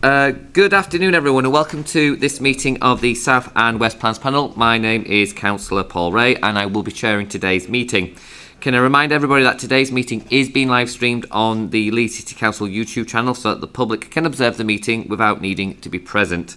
Good afternoon, everyone, and welcome to this meeting of the South and West Plans Panel. My name is Councillor Paul Ray, and I will be chairing today's meeting. Can I remind everybody that today's meeting is being live streamed on the Leeds City Council YouTube channel so that the public can observe the meeting without needing to be present.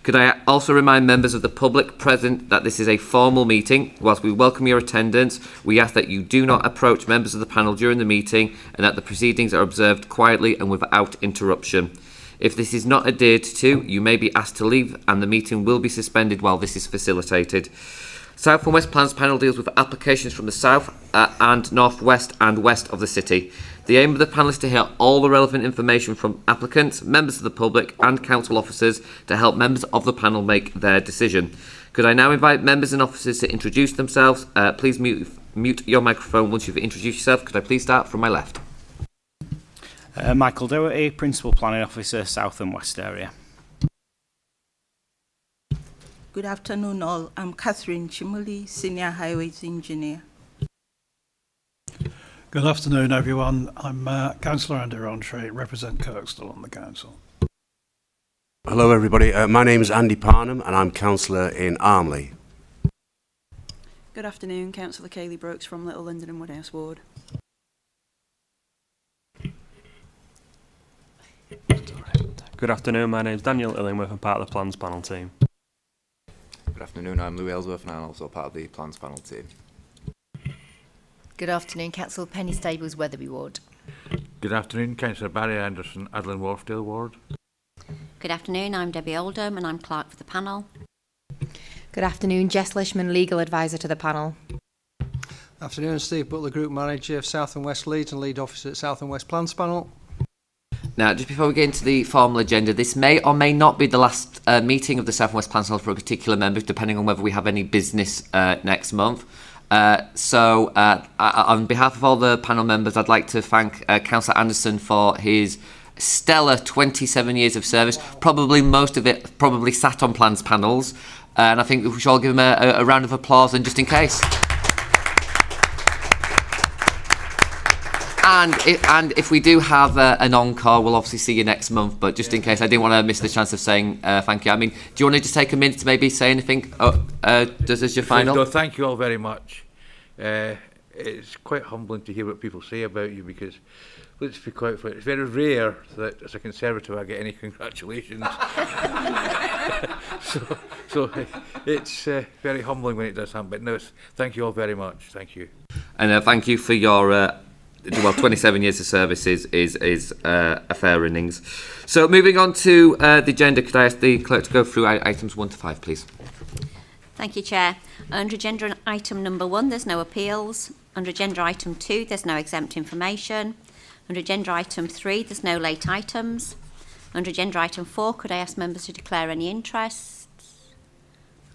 Could I also remind members of the public present that this is a formal meeting. Whilst we welcome your attendance, we ask that you do not approach members of the panel during the meeting and that the proceedings are observed quietly and without interruption. If this is not adhered to, you may be asked to leave and the meeting will be suspended while this is facilitated. South and West Plans panel deals with applications from the south and north west and west of the city. The aim of the panel is to hear all the relevant information from applicants, members of the public and council officers to help members of the panel make their decision. Could I now invite members and officers to introduce themselves? Please mute your microphone once you've introduced yourself. Could I please start from my left? Michael Doherty, Principal Planning Officer, South and West Area. Good afternoon all. I'm Catherine Chimuli, Senior Highways Engineer. Good afternoon everyone. I'm Councillor Andy Rowntree, represent Kirkstall on the council. Hello everybody, my name is Andy Parnham and I'm Councillor in Armley. Good afternoon, Councillor Kayleigh Brooks from Little London and Woodhouse Ward. Good afternoon, my name is Daniel Illingworth, I'm part of the Plans Panel team. Good afternoon, I'm Lou Aylesworth and I'm also part of the Plans Panel team. Good afternoon, Councillor Penny Stables, Wetherby Ward. Good afternoon, Councillor Barry Anderson, Adlin Wharfdale Ward. Good afternoon, I'm Debbie Oldham and I'm clerk for the panel. Good afternoon, Jess Lishman, legal advisor to the panel. Afternoon, Steve Butler, Group Manager of South and West Leeds and Lead Officer at South and West Plans Panel. Now, just before we get into the formal agenda, this may or may not be the last meeting of the South and West Plans Panel for a particular member, depending on whether we have any business next month. So, on behalf of all the panel members, I'd like to thank Councillor Anderson for his stellar 27 years of service. Probably most of it sat on plans panels. And I think we should all give him a round of applause, and just in case. And if we do have an encore, we'll obviously see you next month. But just in case, I didn't want to miss the chance of saying thank you. I mean, do you want to just take a minute to maybe say anything? Does your final? No, thank you all very much. It's quite humbling to hear what people say about you because, let's be quite frank, it's very rare that as a Conservative I get any congratulations. so it's very humbling when it does happen. But no, thank you all very much. Thank you. And thank you for your 27 years of service is a fair innings. So moving on to the agenda, could I ask the clerk to go through items 1 to 5, please? Thank you, Chair. Under agenda item number 1, there's no appeals. Under agenda item 2, there's no exempt information. Under agenda item 3, there's no late items. Under agenda item 4, could I ask members to declare any interests?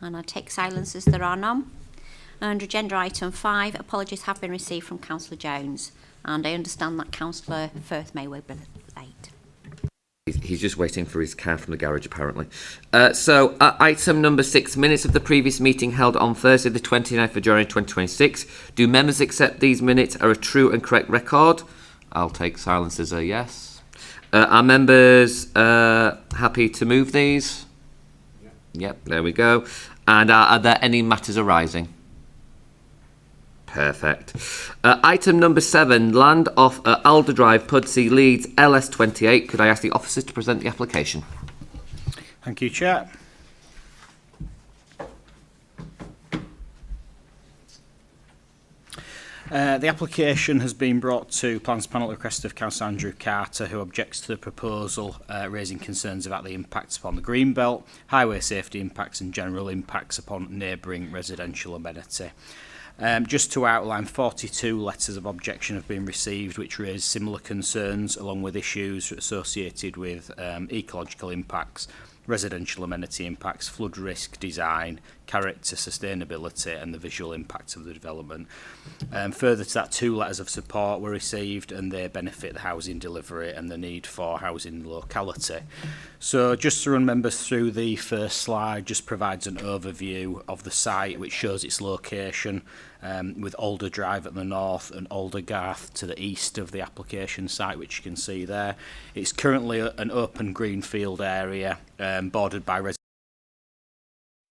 And I take silence as there are none. Under agenda item 5, apologies have been received from Councillor Jones. And I understand that Councillor Firth may well be late. He's just waiting for his car from the garage, apparently. So, item number 6, minutes of the previous meeting held on Thursday, the 29th of January 2026. Do members accept these minutes are a true and correct record? I'll take silence as a yes. Are members happy to move these? Yep, there we go. And are there any matters arising? Perfect. Item number 7, land off Alder Drive, Pudsey, Leeds, LS28. Could I ask the officers to present the application? Thank you, Chair. The application has been brought to Plans Panel at the request of Councillor Andrew Carter, who objects to the proposal, raising concerns about the impacts upon the Greenbelt, highway safety impacts and general impacts upon neighbouring residential amenity. Just to outline, 42 letters of objection have been received which raise similar concerns along with issues associated with ecological impacts, residential amenity impacts, flood risk, design, character, sustainability and the visual impacts of the development. Further to that, 2 letters of support were received and they benefit the housing delivery and the need for housing in the locality. So just to run members through, the first slide just provides an overview of the site which shows its location with Alder Drive at the north and Aldergarth to the east of the application site, which you can see there. It's currently an open greenfield area bordered by residential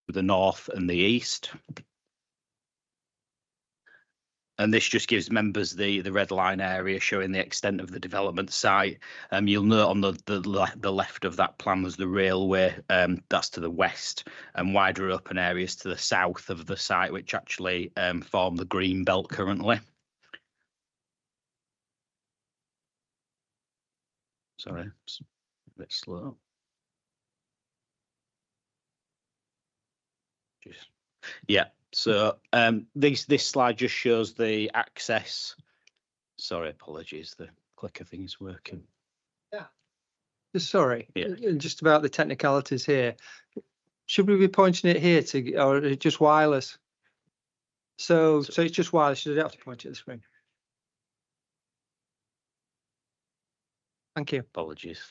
to the north and the east. And this just gives members the red line area showing the extent of the development site. You'll note on the left of that plan was the railway, that's to the west, and wider open areas to the south of the site, which actually form the green belt currently. Sorry, it's a bit slow. Yeah. So this slide just shows the access. Sorry, apologies. The clicker thing is working. Yeah. Sorry. Yeah. Just about the technicalities here. Should we be pointing it here to, or is it just wireless? So it's just wireless. Should I have to point it at the screen? Thank you. Apologies.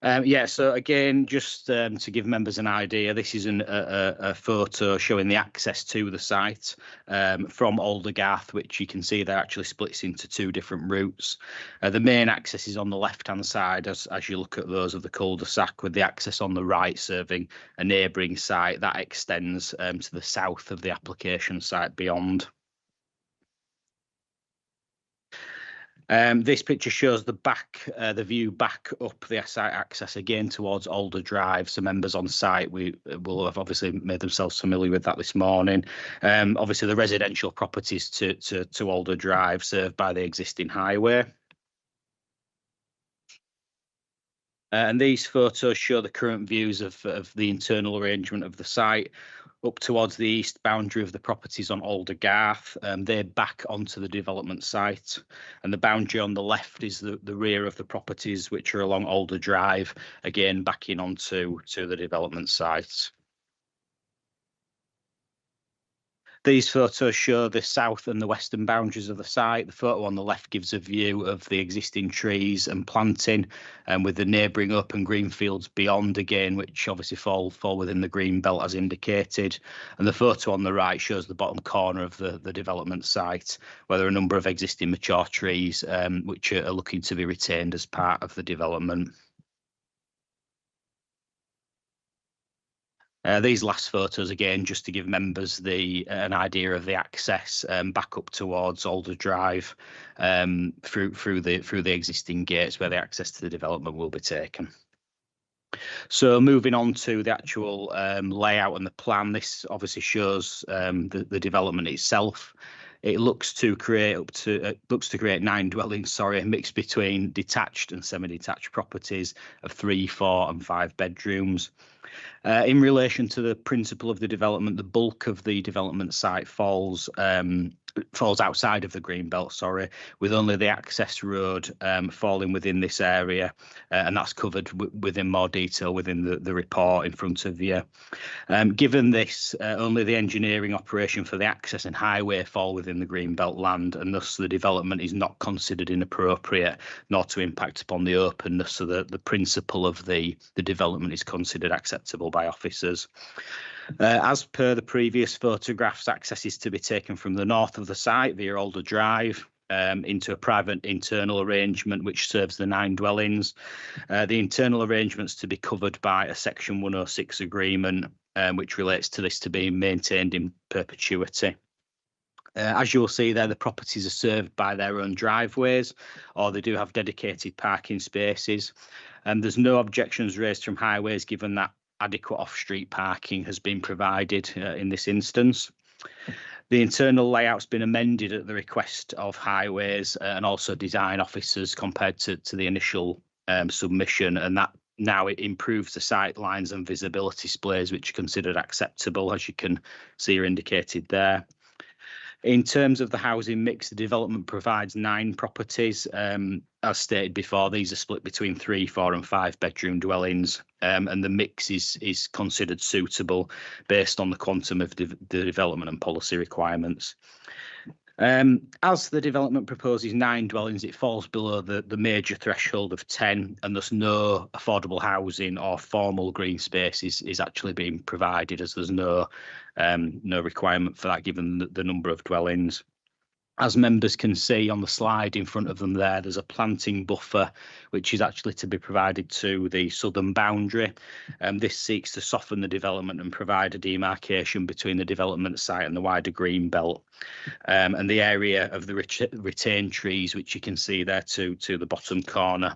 Yeah, so again, just to give members an idea, this is a photo showing the access to the site from Aldergarth, which you can see there actually splits into two different routes. The main access is on the left-hand side as you look at those of the cul-de-sac, with the access on the right serving a neighbouring site that extends to the south of the application site beyond. This picture shows the view back up the site access again towards Alder Drive. So members on site will have obviously made themselves familiar with that this morning. Obviously, the residential properties to Alder Drive served by the existing highway. And these photos show the current views of the internal arrangement of the site. Up towards the east boundary of the properties on Aldergarth, they're back onto the development site, and the boundary on the left is the rear of the properties, which are along Alder Drive, again backing onto the development site. These photos show the south and the western boundaries of the site. The photo on the left gives a view of the existing trees and planting, and with the neighbouring open green fields beyond again, which obviously fall within the green belt as indicated. And the photo on the right shows the bottom corner of the development site, where there are a number of existing mature trees which are looking to be retained as part of the development. These last photos, again, just to give members an idea of the access back up towards Alder Drive through the existing gates where the access to the development will be taken. So moving on to the actual layout and the plan, this obviously shows the development itself. It looks to create 9 dwellings, mixed between detached and semi-detached properties of 3, 4 and 5 bedrooms. In relation to the principle of the development, the bulk of the development site falls outside of the green belt, with only the access road falling within this area, and that's covered within more detail within the report in front of you. Given this, only the engineering operation for the access and highway fall within the green belt land, and thus the development is not considered inappropriate, nor to impact upon the openness. So the principle of the development is considered acceptable by officers. As per the previous photographs, access is to be taken from the north of the site via Alder Drive into a private internal arrangement which serves the 9 dwellings. The internal arrangements to be covered by a Section 106 agreement which relates to this to being maintained in perpetuity. As you will see there, the properties are served by their own driveways, or they do have dedicated parking spaces. There's no objections raised from highways given that adequate off-street parking has been provided in this instance. The internal layout's been amended at the request of highways and also design officers compared to the initial submission, and that now it improves the sight lines and visibility displays, which are considered acceptable, as you can see are indicated there. In terms of the housing mix, the development provides 9 properties. As stated before, these are split between 3, 4 and 5 bedroom dwellings, and the mix is considered suitable based on the quantum of the development and policy requirements. As the development proposes 9 dwellings, it falls below the major threshold of 10, and thus no affordable housing or formal green space is actually being provided, as there's no requirement for that given the number of dwellings. As members can see on the slide in front of them there's a planting buffer which is actually to be provided to the southern boundary. This seeks to soften the development and provide a demarcation between the development site and the wider green belt. And the area of the retained trees, which you can see there to the bottom corner,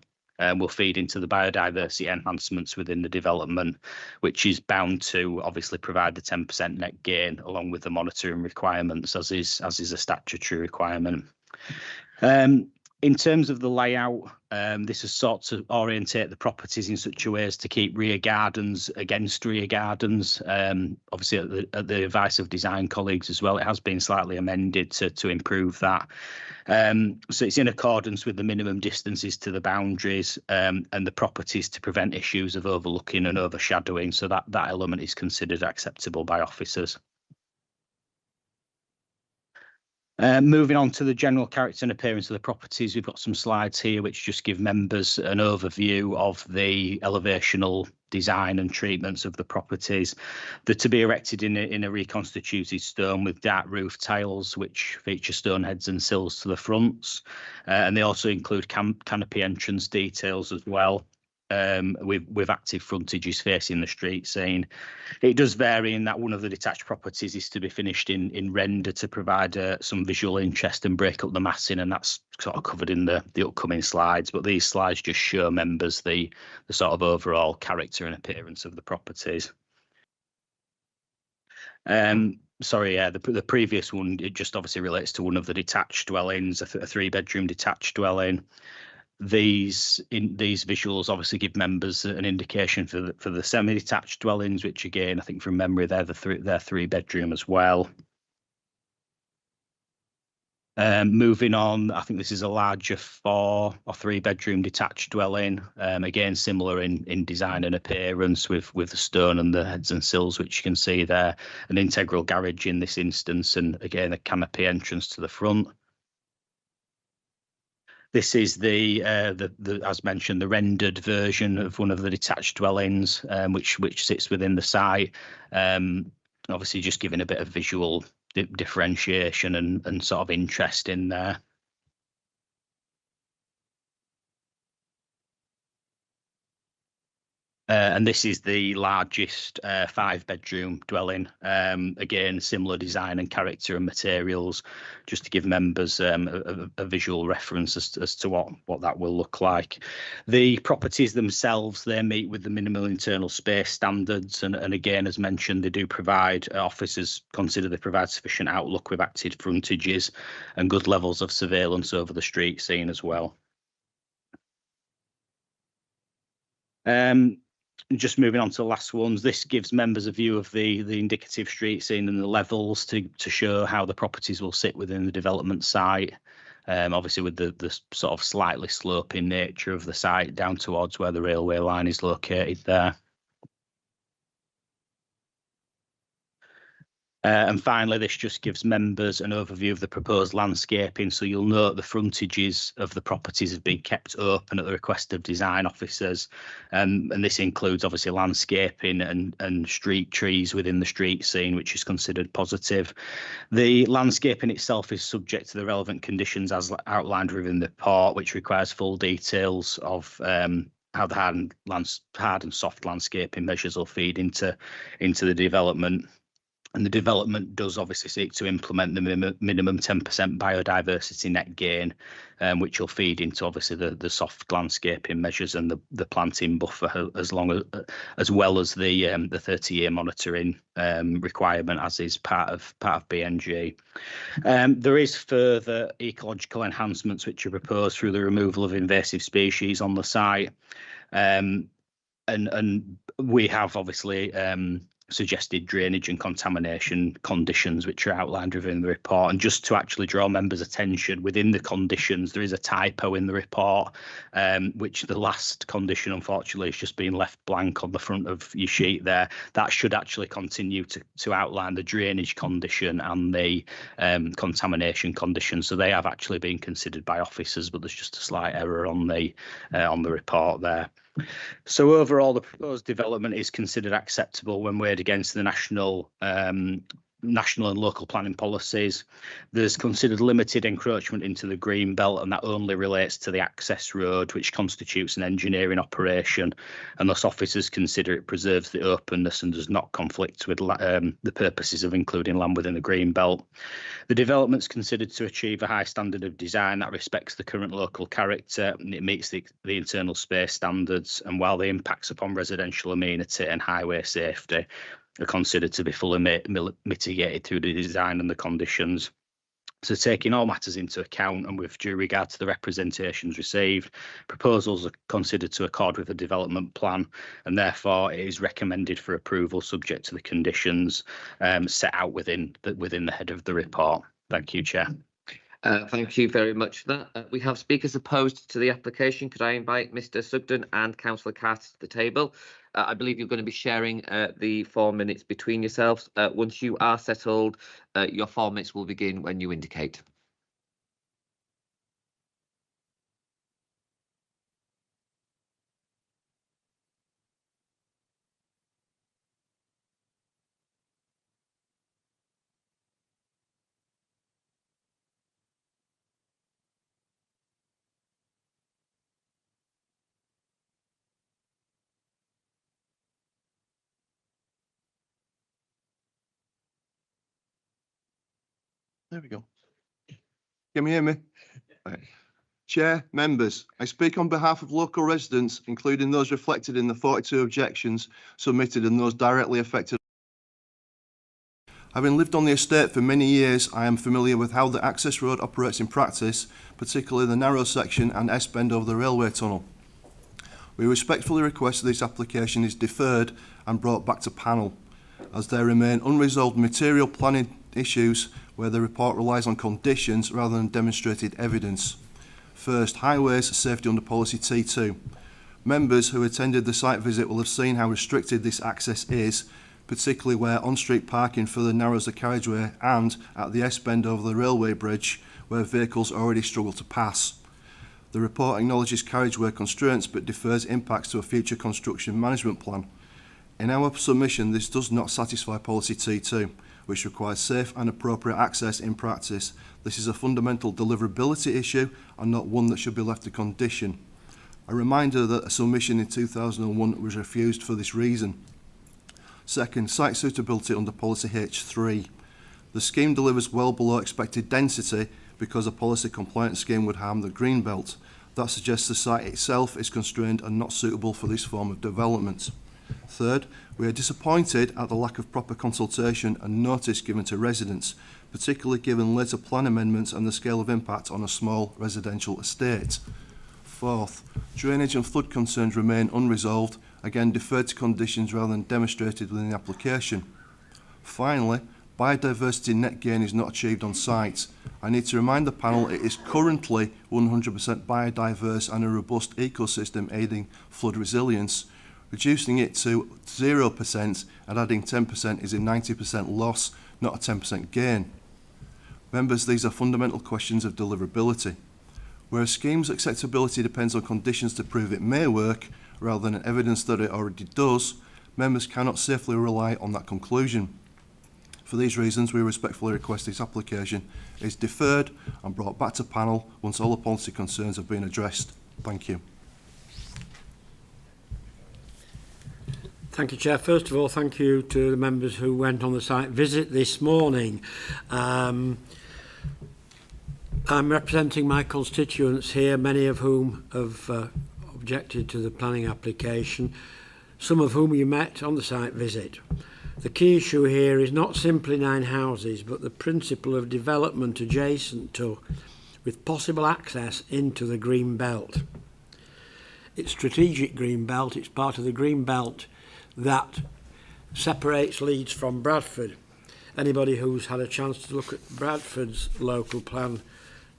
will feed into the biodiversity enhancements within the development, which is bound to obviously provide the 10% net gain along with the monitoring requirements, as is a statutory requirement. In terms of the layout, this is sought to orientate the properties in such a way as to keep rear gardens against rear gardens. Obviously, at the advice of design colleagues as well, it has been slightly amended to improve that. So it's in accordance with the minimum distances to the boundaries and the properties to prevent issues of overlooking and overshadowing. So that element is considered acceptable by officers. Moving on to the general character and appearance of the properties, we've got some slides here which just give members an overview of the elevational design and treatments of the properties. They're to be erected in a reconstituted stone with dark roof tiles which feature stone heads and sills to the fronts, and they also include canopy entrance details as well. With active frontages facing the street scene. It does vary in that one of the detached properties is to be finished in render to provide some visual interest and break up the massing, and that's sort of covered in the upcoming slides. But these slides just show members the sort of overall character and appearance of the properties. The previous one, it just obviously relates to one of the detached dwellings, a 3-bedroom detached dwelling. These visuals obviously give members an indication for the semi-detached dwellings, which again I think from memory they're 3-bedroom as well. Moving on, I think this is a larger 4 or 3-bedroom detached dwelling. Again, similar in design and appearance with the stone and the heads and sills, which you can see there. An integral garage in this instance, and again a canopy entrance to the front. This is the as mentioned, the rendered version of one of the detached dwellings, which sits within the site. Obviously, just giving a bit of visual differentiation and sort of interest in there. And this is the largest 5-bedroom dwelling. Again, similar design and character and materials, just to give members a visual reference as to what that will look like. The properties themselves, they meet with the minimal internal space standards, and again, as mentioned, they do provide, officers consider they provide sufficient outlook with active frontages and good levels of surveillance over the street scene as well. Just moving on to the last ones, this gives members a view of the indicative street scene and the levels to show how the properties will sit within the development site. Obviously with the sort of slightly sloping nature of the site down towards where the railway line is located there. And finally, this just gives members an overview of the proposed landscaping. So you'll note the frontages of the properties have been kept open at the request of design officers. And this includes obviously landscaping and street trees within the street scene, which is considered positive. The landscaping itself is subject to the relevant conditions as outlined within the report, which requires full details of how the hard and soft landscaping measures will feed into the development. And the development does obviously seek to implement the minimum 10% biodiversity net gain, which will feed into obviously the soft landscaping measures and the planting buffer, as well as the 30-year monitoring requirement, as is part of BNG. There is further ecological enhancements which are proposed through the removal of invasive species on the site, and we have obviously suggested drainage and contamination conditions which are outlined within the report. And just to actually draw members' attention, within the conditions there is a typo in the report, which the last condition unfortunately has just been left blank on the front of your sheet there. That should actually continue to outline the drainage condition and the contamination condition. So they have actually been considered by officers, but there's just a slight error on the report there. So overall, the proposed development is considered acceptable when weighed against the national and local planning policies. There's considered limited encroachment into the green belt, and that only relates to the access road, which constitutes an engineering operation, and thus officers consider it preserves the openness and does not conflict with the purposes of including land within the green belt. The development's considered to achieve a high standard of design that respects the current local character, and it meets the internal space standards, and while the impacts upon residential amenity and highway safety are considered to be fully mitigated through the design and the conditions. So taking all matters into account and with due regard to the representations received, proposals are considered to accord with the development plan, and therefore it is recommended for approval subject to the conditions set out within the head of the report. Thank you, Chair. Thank you very much for that. We have speakers opposed to the application. Could I invite Mr Sugden and Councillor Carter to the table? I believe you're going to be sharing the 4 minutes between yourselves. Once you are settled, your 4 minutes will begin when you indicate. There we go. Can you hear me? Right. Chair, members, I speak on behalf of local residents, including those reflected in the 42 objections submitted and those directly affected. Having lived on the estate for many years, I am familiar with how the access road operates in practice, particularly the narrow section and S-bend over the railway tunnel. We respectfully request that this application is deferred and brought back to panel, as there remain unresolved material planning issues where the report relies on conditions rather than demonstrated evidence. First, highways safety under policy T2. Members who attended the site visit will have seen how restricted this access is, particularly where on-street parking further narrows the carriageway and at the S-bend over the railway bridge where vehicles already struggle to pass. The report acknowledges carriageway constraints but defers impacts to a future construction management plan. In our submission, this does not satisfy policy T2, which requires safe and appropriate access in practice. This is a fundamental deliverability issue and not one that should be left to condition. A reminder that a submission in 2001 was refused for this reason. Second, site suitability under policy H3. The scheme delivers well below expected density because a policy compliant scheme would harm the green belt. That suggests the site itself is constrained and not suitable for this form of development. Third, we are disappointed at the lack of proper consultation and notice given to residents, particularly given later plan amendments and the scale of impact on a small residential estate. Fourth, drainage and flood concerns remain unresolved, again deferred to conditions rather than demonstrated within the application. Finally, biodiversity net gain is not achieved on site. I need to remind the panel it is currently 100% biodiverse and a robust ecosystem aiding flood resilience. Reducing it to 0% and adding 10% is a 90% loss, not a 10% gain. Members, these are fundamental questions of deliverability. Where a scheme's acceptability depends on conditions to prove it may work, rather than evidence that it already does, members cannot safely rely on that conclusion. For these reasons, we respectfully request this application is deferred and brought back to panel once all the policy concerns have been addressed. Thank you. Thank you, Chair. First of all, thank you to the members who went on the site visit this morning. I'm representing my constituents here, many of whom have objected to the planning application, some of whom you met on the site visit. The key issue here is not simply 9 houses, but the principle of development adjacent to, with possible access into the green belt. It's strategic green belt, it's part of the green belt that separates Leeds from Bradford. Anybody who's had a chance to look at Bradford's local plan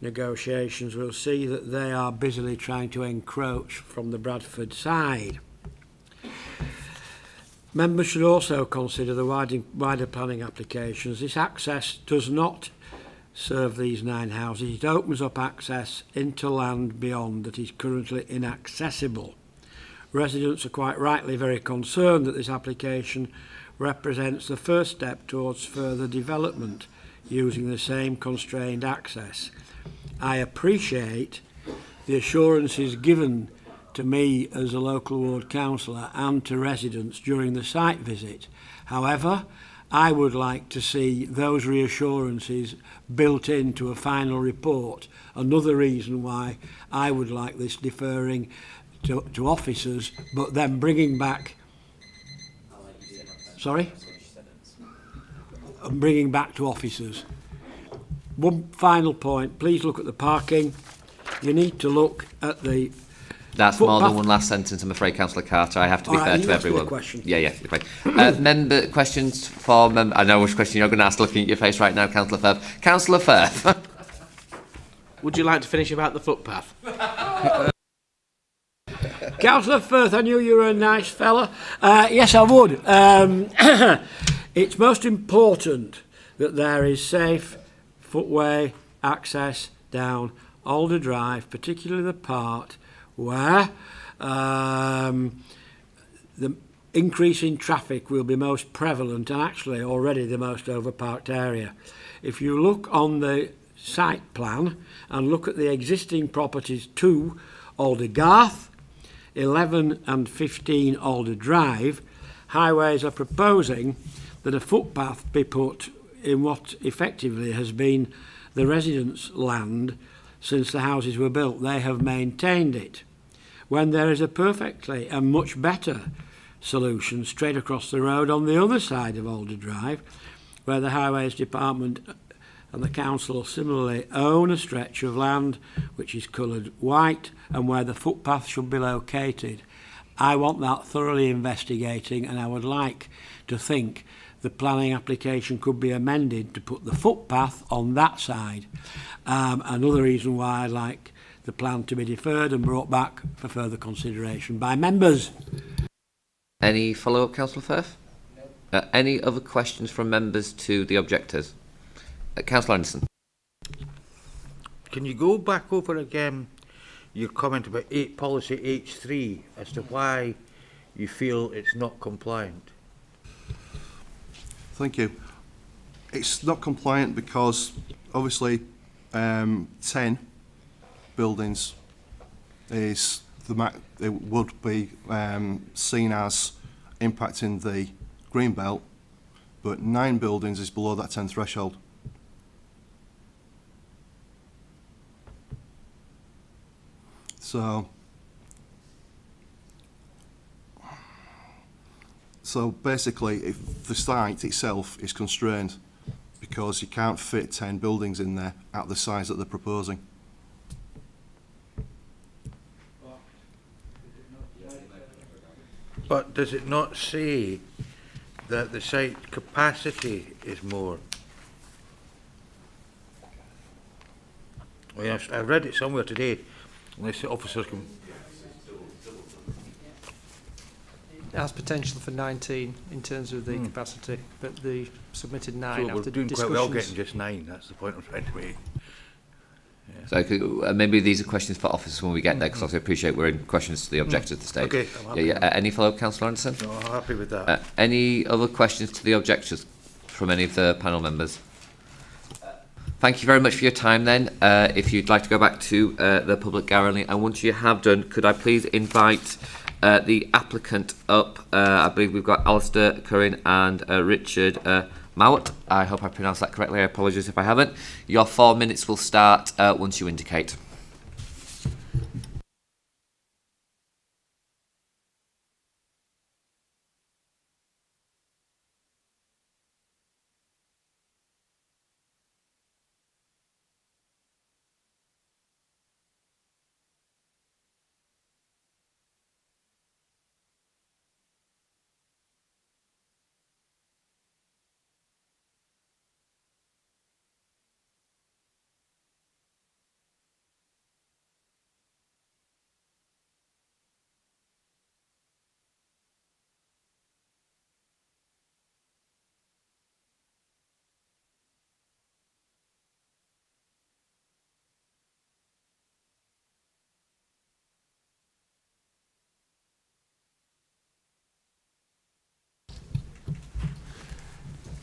negotiations will see that they are busily trying to encroach from the Bradford side. Members should also consider the wider planning applications. This access does not serve these 9 houses. It opens up access into land beyond that is currently inaccessible. Residents are quite rightly very concerned that this application represents the first step towards further development using the same constrained access. I appreciate the assurances given to me as a local ward councillor and to residents during the site visit. However, I would like to see those reassurances built into a final report. Another reason why I would like this deferring to officers, but then bringing back... Sorry? And bringing back to officers. One final point, please look at the parking. You need to look at the... That's more than one last sentence, I'm afraid, Councillor Carter. I have to be fair to everyone. Yeah, fine. Member questions for member. I know which question you're going to ask looking at your face right now, Councillor Firth. Councillor Firth. Would you like to finish about the footpath? Councillor Firth, I knew you were a nice fella. Yes, I would. It's most important that there is safe footway access down Alder Drive, particularly the part where the increase in traffic will be most prevalent and actually already the most overparked area. If you look on the site plan and look at the existing properties to Alder Garth, 11 and 15 Alder Drive, Highways are proposing that a footpath be put in what effectively has been the residents' land since the houses were built. They have maintained it. When there is a perfectly and much better solution straight across the road on the other side of Alder Drive, where the Highways Department and the council similarly own a stretch of land which is coloured white and where the footpath should be located. I want that thoroughly investigating, and I would like to think the planning application could be amended to put the footpath on that side. Another reason why I'd like the plan to be deferred and brought back for further consideration by members. Any follow-up, Councillor Firth? Any other questions from members to the objectors? Councillor Anderson. Can you go back over again your comment about policy H3 as to why you feel it's not compliant? Thank you. It's not compliant because obviously 10 buildings is it would be seen as impacting the green belt, but 9 buildings is below that 10 threshold. So basically, if the site itself is constrained because you can't fit 10 buildings in there at the size that they're proposing. But does it not say that the site capacity is more? I mean, I read it somewhere today, unless the officers can... It has potential for 19 in terms of the capacity, but the submitted 9 so after we're doing discussions. quite well getting just 9, that's the point I'm trying to make. Yeah. So maybe these are questions for officers when we get there, because I appreciate we're in questions to the objectors at the stage. Okay, I'm happy. Any follow-up, Councillor Anderson? No, I'm happy with that. Any other questions to the objectors from any of the panel members? Thank you very much for your time then. If you'd like to go back to the public gallery, and once you have done, could I please invite the applicant up? I believe we've got Alistair Curran and Richard Mowat. I hope I pronounced that correctly. I apologise if I haven't. Your 4 minutes will start once you indicate.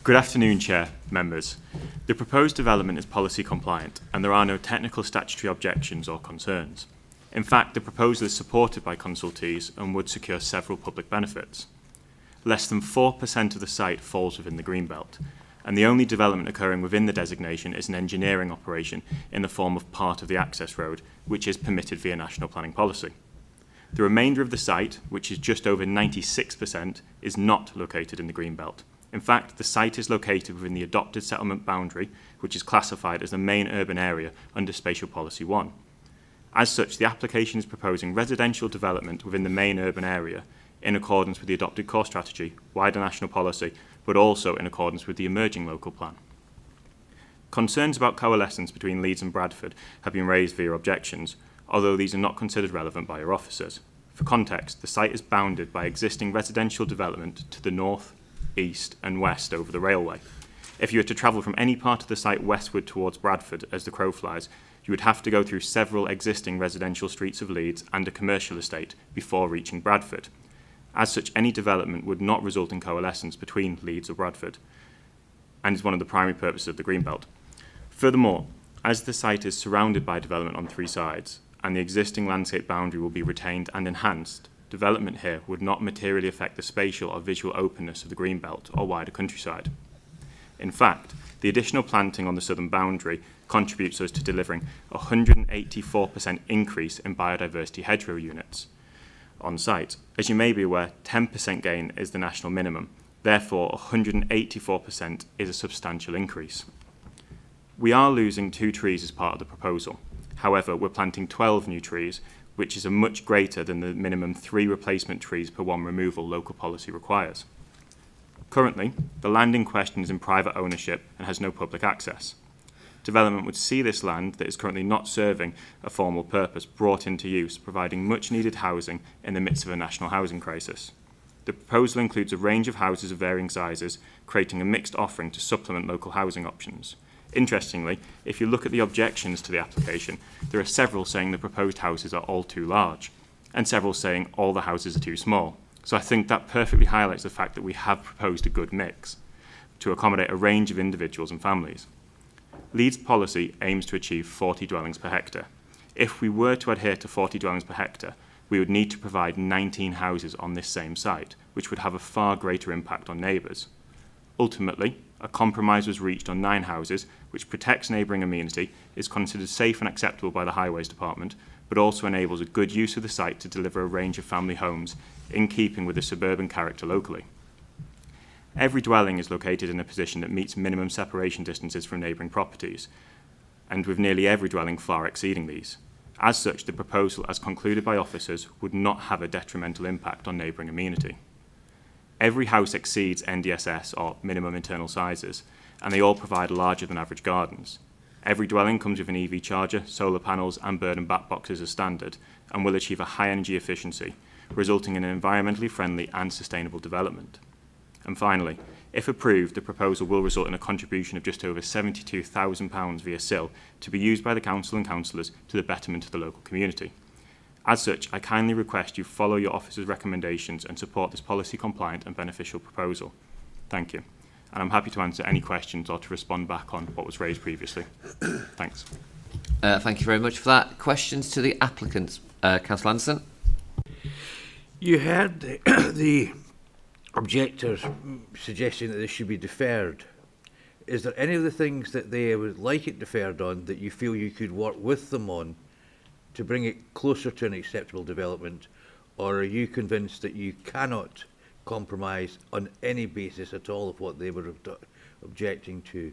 Good afternoon, Chair, members. The proposed development is policy compliant and there are no technical statutory objections or concerns. In fact, the proposal is supported by consultees and would secure several public benefits. Less than 4% of the site falls within the Greenbelt, and the only development occurring within the designation is an engineering operation in the form of part of the access road, which is permitted via national planning policy. The remainder of the site, which is just over 96%, is not located in the Greenbelt. In fact, the site is located within the adopted settlement boundary, which is classified as the main urban area under Spatial Policy 1. As such, the application is proposing residential development within the main urban area in accordance with the adopted core strategy, wider national policy, but also in accordance with the emerging local plan. Concerns about coalescence between Leeds and Bradford have been raised via objections, although these are not considered relevant by your officers. For context, the site is bounded by existing residential development to the north, east and west over the railway. If you were to travel from any part of the site westward towards Bradford as the crow flies, you would have to go through several existing residential streets of Leeds and a commercial estate before reaching Bradford. As such, any development would not result in coalescence between Leeds or Bradford, and is one of the primary purposes of the Greenbelt. Furthermore, as the site is surrounded by development on three sides, and the existing landscape boundary will be retained and enhanced, development here would not materially affect the spatial or visual openness of the Greenbelt or wider countryside. In fact, the additional planting on the southern boundary contributes us to delivering a 184% increase in biodiversity hedgerow units on site. As you may be aware, 10% gain is the national minimum. Therefore, 184% is a substantial increase. We are losing 2 trees as part of the proposal. However, we're planting 12 new trees, which is a much greater than the minimum 3 replacement trees per 1 removal local policy requires. Currently, the land in question is in private ownership and has no public access. Development would see this land that is currently not serving a formal purpose brought into use, providing much needed housing in the midst of a national housing crisis. The proposal includes a range of houses of varying sizes, creating a mixed offering to supplement local housing options. Interestingly, if you look at the objections to the application, there are several saying the proposed houses are all too large, and several saying all the houses are too small. So I think that perfectly highlights the fact that we have proposed a good mix to accommodate a range of individuals and families. Leeds policy aims to achieve 40 dwellings per hectare. If we were to adhere to 40 dwellings per hectare, we would need to provide 19 houses on this same site, which would have a far greater impact on neighbours. Ultimately, a compromise was reached on 9 houses, which protects neighbouring amenity, is considered safe and acceptable by the Highways Department, but also enables a good use of the site to deliver a range of family homes in keeping with the suburban character locally. Every dwelling is located in a position that meets minimum separation distances from neighbouring properties, and with nearly every dwelling far exceeding these. As such, the proposal, as concluded by officers, would not have a detrimental impact on neighbouring amenity. Every house exceeds NDSS, or minimum internal sizes, and they all provide larger than average gardens. Every dwelling comes with an EV charger, solar panels and bird and bat boxes as standard, and will achieve a high energy efficiency, resulting in an environmentally friendly and sustainable development. And finally, if approved, the proposal will result in a contribution of just over £72,000 via SIL to be used by the Council and councillors to the betterment of the local community. As such, I kindly request you follow your officer's recommendations and support this policy compliant and beneficial proposal. Thank you. And I'm happy to answer any questions or to respond back on what was raised previously. Thanks. Thank you very much for that. Questions to the applicants? Councillor Anderson? You heard the objectors suggesting that this should be deferred. Is there any of the things that they would like it deferred on that you feel you could work with them on to bring it closer to an acceptable development, or are you convinced that you cannot compromise on any basis at all of what they were objecting to?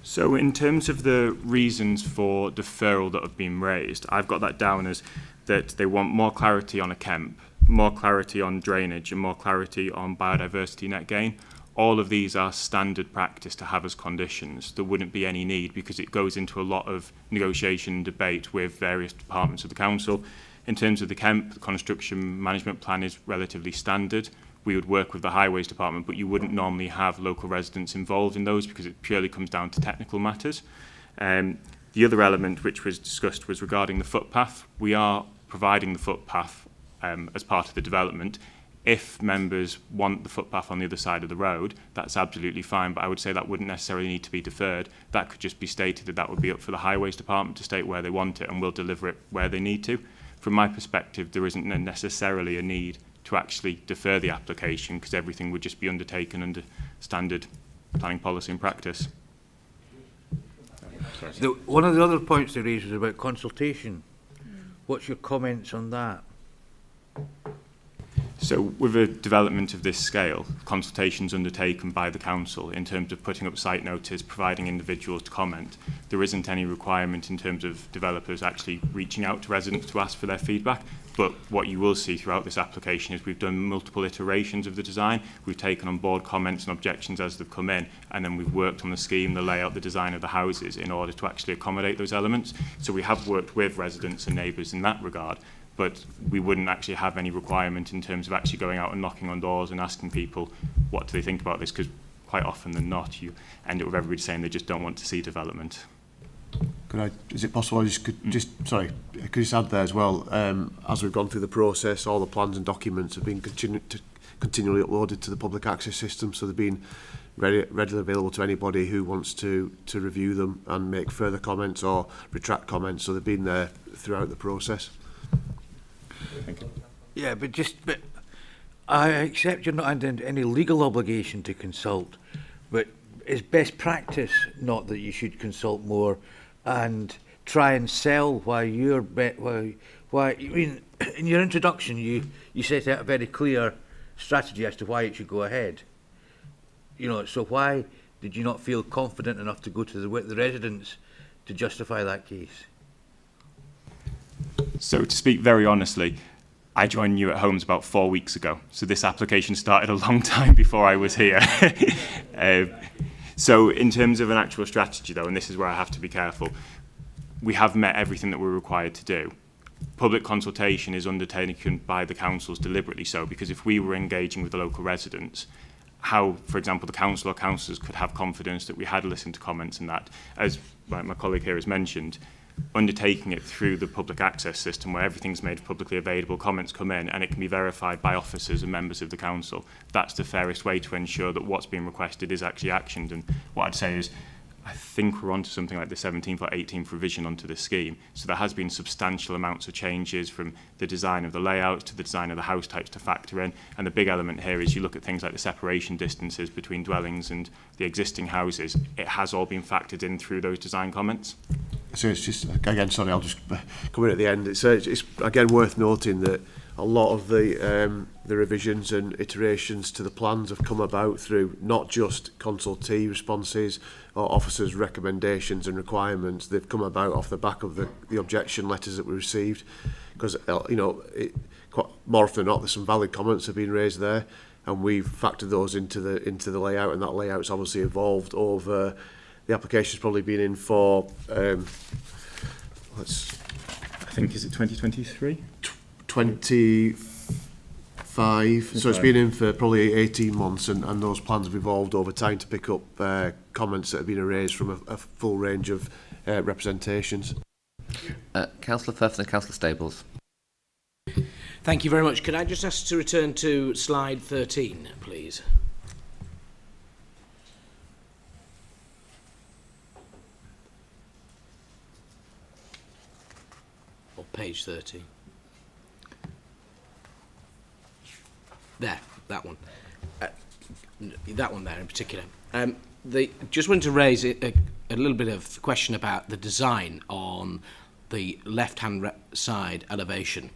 So in terms of the reasons for deferral that have been raised, I've got that down as that they want more clarity on a KEMP, more clarity on drainage and more clarity on biodiversity net gain. All of these are standard practice to have as conditions. There wouldn't be any need because it goes into a lot of negotiation and debate with various departments of the council. In terms of the KEMP, the construction management plan is relatively standard. We would work with the Highways Department, but you wouldn't normally have local residents involved in those because it purely comes down to technical matters. The other element which was discussed was regarding the footpath. We are providing the footpath as part of the development If members want the footpath on the other side of the road, that's absolutely fine, but I would say that wouldn't necessarily need to be deferred. That could just be stated that would be up for the Highways Department to state where they want it, and we'll deliver it where they need to. From my perspective, there isn't necessarily a need to actually defer the application, because everything would just be undertaken under standard planning policy and practice. One of the other points they raised was about consultation. What's your comments on that? So with a development of this scale, consultations undertaken by the council in terms of putting up site notice, providing individuals to comment. There isn't any requirement in terms of developers actually reaching out to residents to ask for their feedback. But what you will see throughout this application is we've done multiple iterations of the design. We've taken on board comments and objections as they've come in, and then we've worked on the scheme, the layout, the design of the houses in order to actually accommodate those elements. So we have worked with residents and neighbours in that regard, but we wouldn't actually have any requirement in terms of actually going out and knocking on doors and asking people what do they think about this, because quite often than not you end up with everybody saying they just don't want to see development. Is it possible I could just add there as well, as we've gone through the process, all the plans and documents have been continually uploaded to the public access system, so they've been readily available to anybody who wants to review them and make further comments or retract comments, so they've been there throughout the process. Thank you. Yeah, but I accept you're not under any legal obligation to consult, but it's best practice not that you should consult more and try and sell why you're why I mean, in your introduction you set out a very clear strategy as to why it should go ahead. You know, so why did you not feel confident enough to go to the residents to justify that case? So to speak very honestly, I joined New at Homes about 4 weeks ago. So this application started a long time before I was here. So in terms of an actual strategy though, and this is where I have to be careful, we have met everything that we're required to do. Public consultation is undertaken by the councils deliberately so, because if we were engaging with the local residents, how, for example, the council or councillors could have confidence that we had listened to comments and that, as my colleague here has mentioned, undertaking it through the public access system where everything's made publicly available, comments come in and it can be verified by officers and members of the council. That's the fairest way to ensure that what's being requested is actually actioned. And what I'd say is, I think we're on to something like the 17th or 18th revision onto this scheme. So there has been substantial amounts of changes from the design of the layouts to the design of the house types to factor in. And the big element here is you look at things like the separation distances between dwellings and the existing houses. It has all been factored in through those design comments. So it's just, again, sorry, I'll just come in at the end. It's again worth noting that a lot of the revisions and iterations to the plans have come about through not just consultee responses or officers' recommendations and requirements. They've come about off the back of the objection letters that we received, because you know, more often than not, there's some valid comments have been raised there, and we've factored those into the layout, and that layout's obviously evolved over. The application's probably been in for I think, is it 2023? 25. So it's been in for probably 18 months, and those plans have evolved over time to pick up comments that have been raised from a full range of representations. Councillor Firth and Councillor Stables. Thank you very much. Could I just ask to return to slide 13, please? Or page 30. There, that one. That one there in particular. Just wanted to raise a little bit of question about the design on the left-hand side elevation.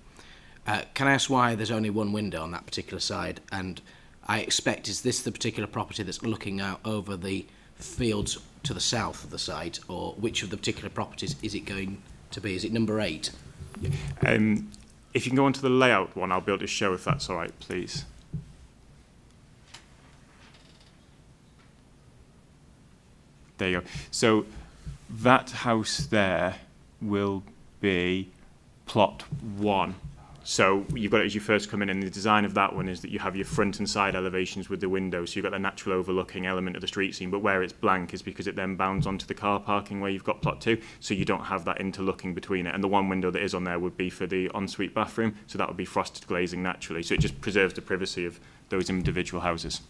Can I ask why there's only one window on that particular side? And I expect, is this the particular property that's looking out over the fields to the south of the site, or which of the particular properties is it going to be? Is it number 8? If you can go on to the layout one, I'll be able to show if that's all right, please. There you go. So that house there will be plot 1. So you've got it as you first come in, and the design of that one is that you have your front and side elevations with the windows, so you've got the natural overlooking element of the street scene, but where it's blank is because it then bounds onto the car parking where you've got plot 2, so you don't have that interlooking between it. And the one window that is on there would be for the ensuite bathroom, so that would be frosted glazing naturally, so it just preserves the privacy of those individual houses.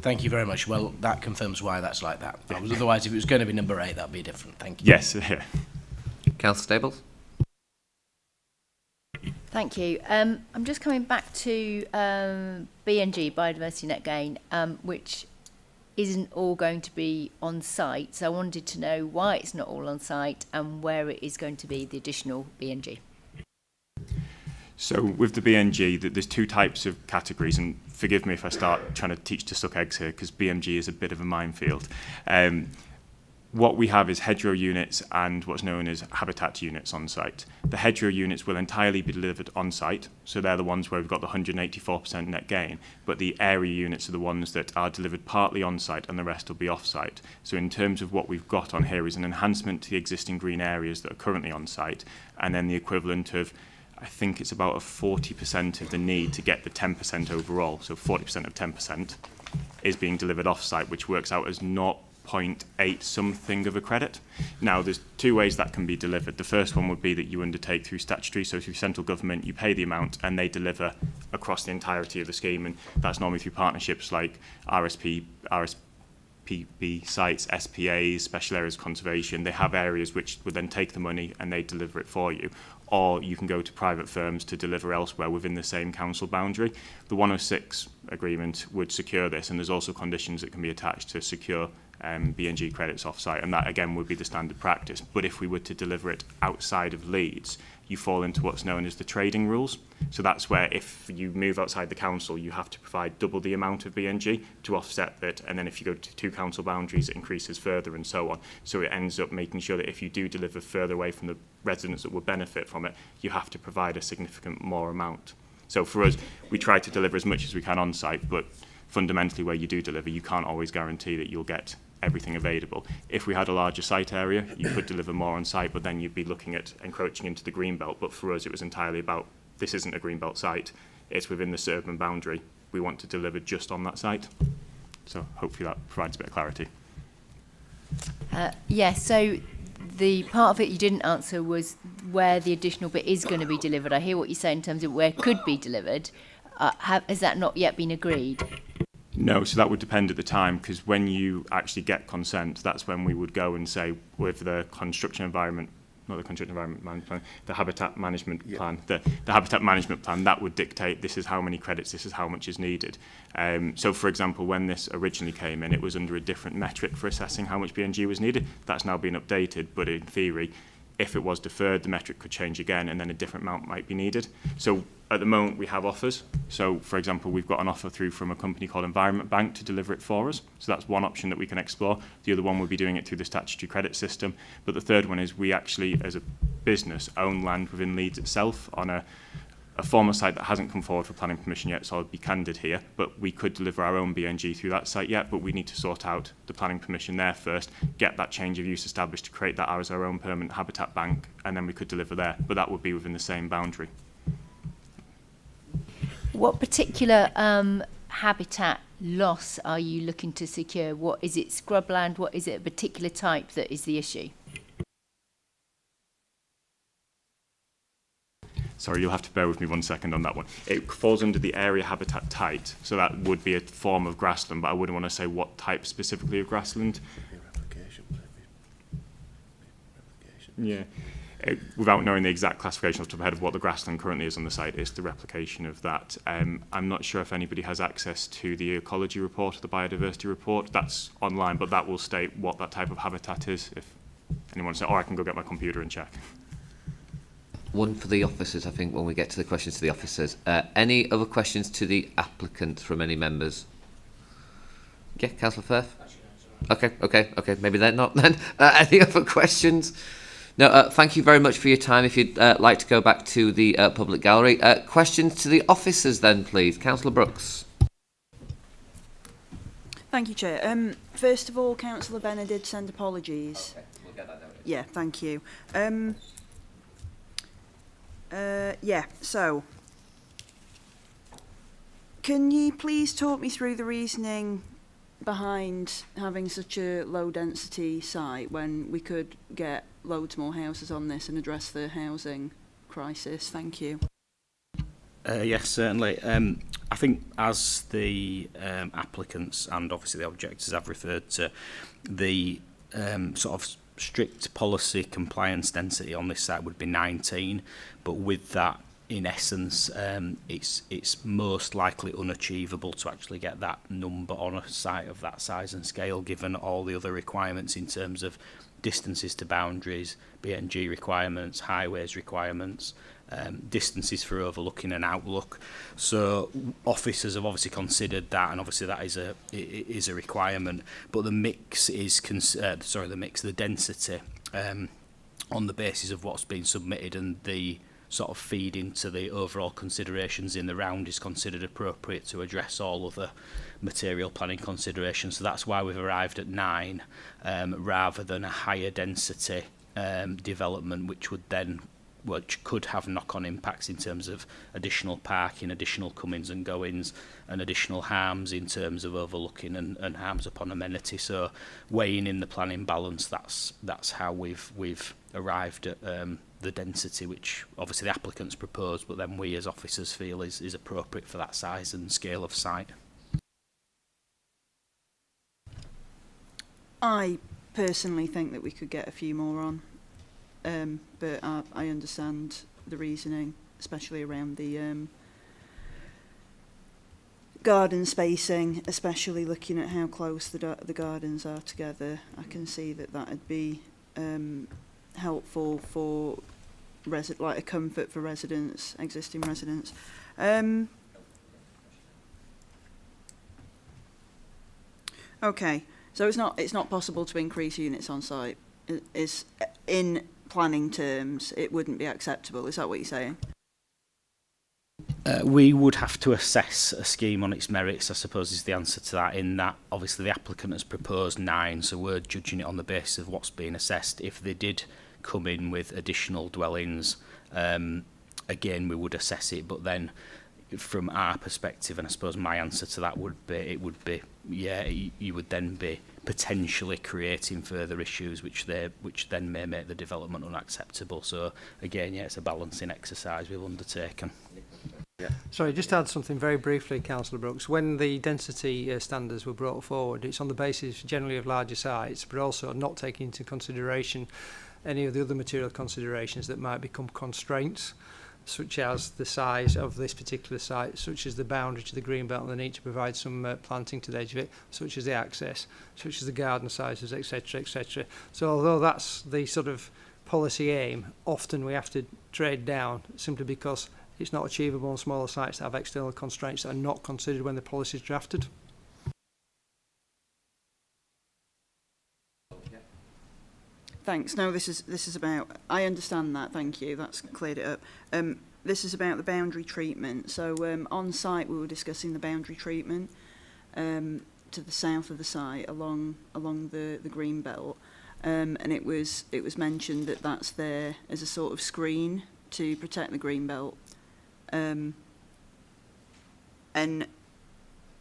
Thank you very much. Well, that confirms why that's like that. Otherwise, if it was going to be number 8, that'd be different. Thank you. Yes. Yeah. Councillor Stables? Thank you. I'm just coming back to BNG, Biodiversity Net Gain, which isn't all going to be on site. So I wanted to know why it's not all on site and where it is going to be the additional BNG. So with the BNG, there's 2 types of categories, and forgive me if I start trying to teach to suck eggs here, because BNG is a bit of a minefield. What we have is hedgerow units and what's known as habitat units on site. The hedgerow units will entirely be delivered on site, so they're the ones where we've got the 184% net gain, but the area units are the ones that are delivered partly on site and the rest will be off site. So in terms of what we've got on here is an enhancement to the existing green areas that are currently on site, and then the equivalent of, I think it's about a 40% of the need to get the 10% overall, so 40% of 10% is being delivered off site, which works out as 0.8 something of a credit. Now, there's 2 ways that can be delivered. The first one would be that you undertake through statutory, so through central government, you pay the amount and they deliver across the entirety of the scheme, and that's normally through partnerships like RSPB sites, SPAs, special areas of conservation. They have areas which would then take the money and they deliver it for you. Or you can go to private firms to deliver elsewhere within the same council boundary. The 106 agreement would secure this, and there's also conditions that can be attached to secure BNG credits off-site, and that again would be the standard practice. But if we were to deliver it outside of Leeds, you fall into what's known as the trading rules. So that's where if you move outside the council, you have to provide double the amount of BNG to offset that, and then if you go to 2 council boundaries, it increases further and so on. So it ends up making sure that if you do deliver further away from the residents that would benefit from it, you have to provide a significant more amount. So for us, we try to deliver as much as we can on site, but fundamentally where you do deliver, you can't always guarantee that you'll get everything available. If we had a larger site area, you could deliver more on site, but then you'd be looking at encroaching into the green belt. But for us, it was entirely about, this isn't a green belt site, it's within the urban boundary. We want to deliver just on that site. So hopefully that provides a bit of clarity. So the part of it you didn't answer was where the additional bit is going to be delivered. I hear what you say in terms of where it could be delivered. Has that not yet been agreed? No, so that would depend at the time, because when you actually get consent, that's when we would go and say with the construction environment, not the construction environment management plan, the habitat management plan, the habitat management plan, that would dictate this is how many credits, this is how much is needed. So for example, when this originally came in, it was under a different metric for assessing how much BNG was needed. That's now been updated, but in theory, if it was deferred, the metric could change again and then a different amount might be needed. So at the moment we have offers. So for example, we've got an offer through from a company called Environment Bank to deliver it for us. So that's one option that we can explore. The other one would be doing it through the statutory credit system. But the third one is we actually, as a business, own land within Leeds itself on a former site that hasn't come forward for planning permission yet, so I'll be candid here, but we could deliver our own BNG through that site yet, but we need to sort out the planning permission there first, get that change of use established to create that as our own permanent habitat bank, and then we could deliver there, but that would be within the same boundary. What particular habitat loss are you looking to secure? What is it, scrubland? What is it, a particular type that is the issue? Sorry, you'll have to bear with me 1 second on that one. It falls under the area habitat type, so that would be a form of grassland, but I wouldn't want to say what type specifically of grassland. Yeah. Without knowing the exact classification off the top of my head of what the grassland currently is on the site, it's the replication of that. I'm not sure if anybody has access to the ecology report or the biodiversity report. That's online, but that will state what that type of habitat is, if anyone says, or I can go get my computer and check. One for the officers, I think, when we get to the questions to the officers. Any other questions to the applicant from any members? Yeah, Councillor Firth? Okay, maybe they're not then. Any other questions? No, thank you very much for your time. If you'd like to go back to the public gallery. Questions to the officers then, please. Councillor Brooks. Thank you, Chair. First of all, Councillor Benner did send apologies. Okay, we'll get that noted. Yeah, thank you. Yeah, so can you please talk me through the reasoning behind having such a low density site when we could get loads more houses on this and address the housing crisis? Thank you. Yes, certainly. I think as the applicants and obviously the objectors have referred to, the sort of strict policy compliance density on this site would be 19, but with that, in essence, it's most likely unachievable to actually get that number on a site of that size and scale, given all the other requirements in terms of distances to boundaries, BNG requirements, highways requirements, distances for overlooking and outlook. So officers have obviously considered that, and obviously that is a requirement. But the mix is the density on the basis of what's been submitted and the sort of feed into the overall considerations in the round is considered appropriate to address all other material planning considerations. So that's why we've arrived at 9 rather than a higher density development, which could have knock-on impacts in terms of additional parking, additional comings and goings, and additional harms in terms of overlooking and harms upon amenity. So weighing in the planning balance, that's how we've arrived at the density, which obviously the applicants propose, but then we as officers feel is appropriate for that size and scale of site. I personally think that we could get a few more on. But I understand the reasoning, especially around the garden spacing, especially looking at how close the gardens are together. I can see that would be helpful for like a comfort for residents, existing residents. Okay, so it's not possible to increase units on site. Is in planning terms, it wouldn't be acceptable. Is that what you're saying? We would have to assess a scheme on its merits, I suppose, is the answer to that, in that obviously the applicant has proposed 9, so we're judging it on the basis of what's being assessed. If they did come in with additional dwellings, again, we would assess it, but then from our perspective, and I suppose my answer to that would be, you would then be potentially creating further issues which then may make the development unacceptable. So again, it's a balancing exercise we've undertaken. Yeah. Sorry, just to add something very briefly, Councillor Brooks. When the density standards were brought forward, it's on the basis generally of larger sites, but also not taking into consideration any of the other material considerations that might become constraints, such as the size of this particular site, such as the boundary to the green belt and the need to provide some planting to the edge of it, such as the access, such as the garden sizes, etc., etc. So although that's the sort of policy aim, often we have to trade down simply because it's not achievable on smaller sites that have external constraints that are not considered when the policy is drafted. Thanks. No, this is about. I understand that. Thank you. That's cleared it up. This is about the boundary treatment. So on site, we were discussing the boundary treatment to the south of the site along the green belt, and it was mentioned that that's there as a sort of screen to protect the green belt, and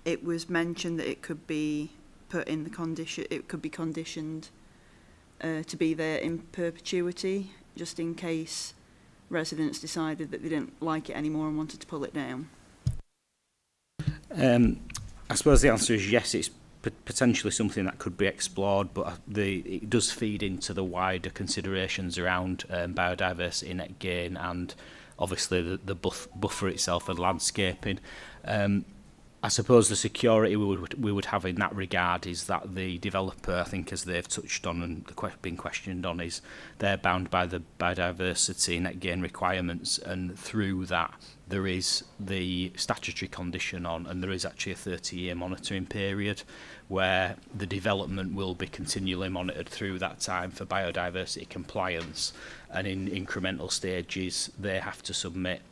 it was mentioned that it could be put in the condition. It could be conditioned to be there in perpetuity, just in case residents decided that they didn't like it anymore and wanted to pull it down? I suppose the answer is yes, it's potentially something that could be explored, but it does feed into the wider considerations around biodiversity, net gain, and obviously the buffer itself and landscaping. I suppose the security we would have in that regard is that the developer, I think as they've touched on and been questioned on, is they're bound by the biodiversity net gain requirements, and through that there is the statutory condition on, and there is actually a 30-year monitoring period where the development will be continually monitored through that time for biodiversity compliance, and in incremental stages they have to submit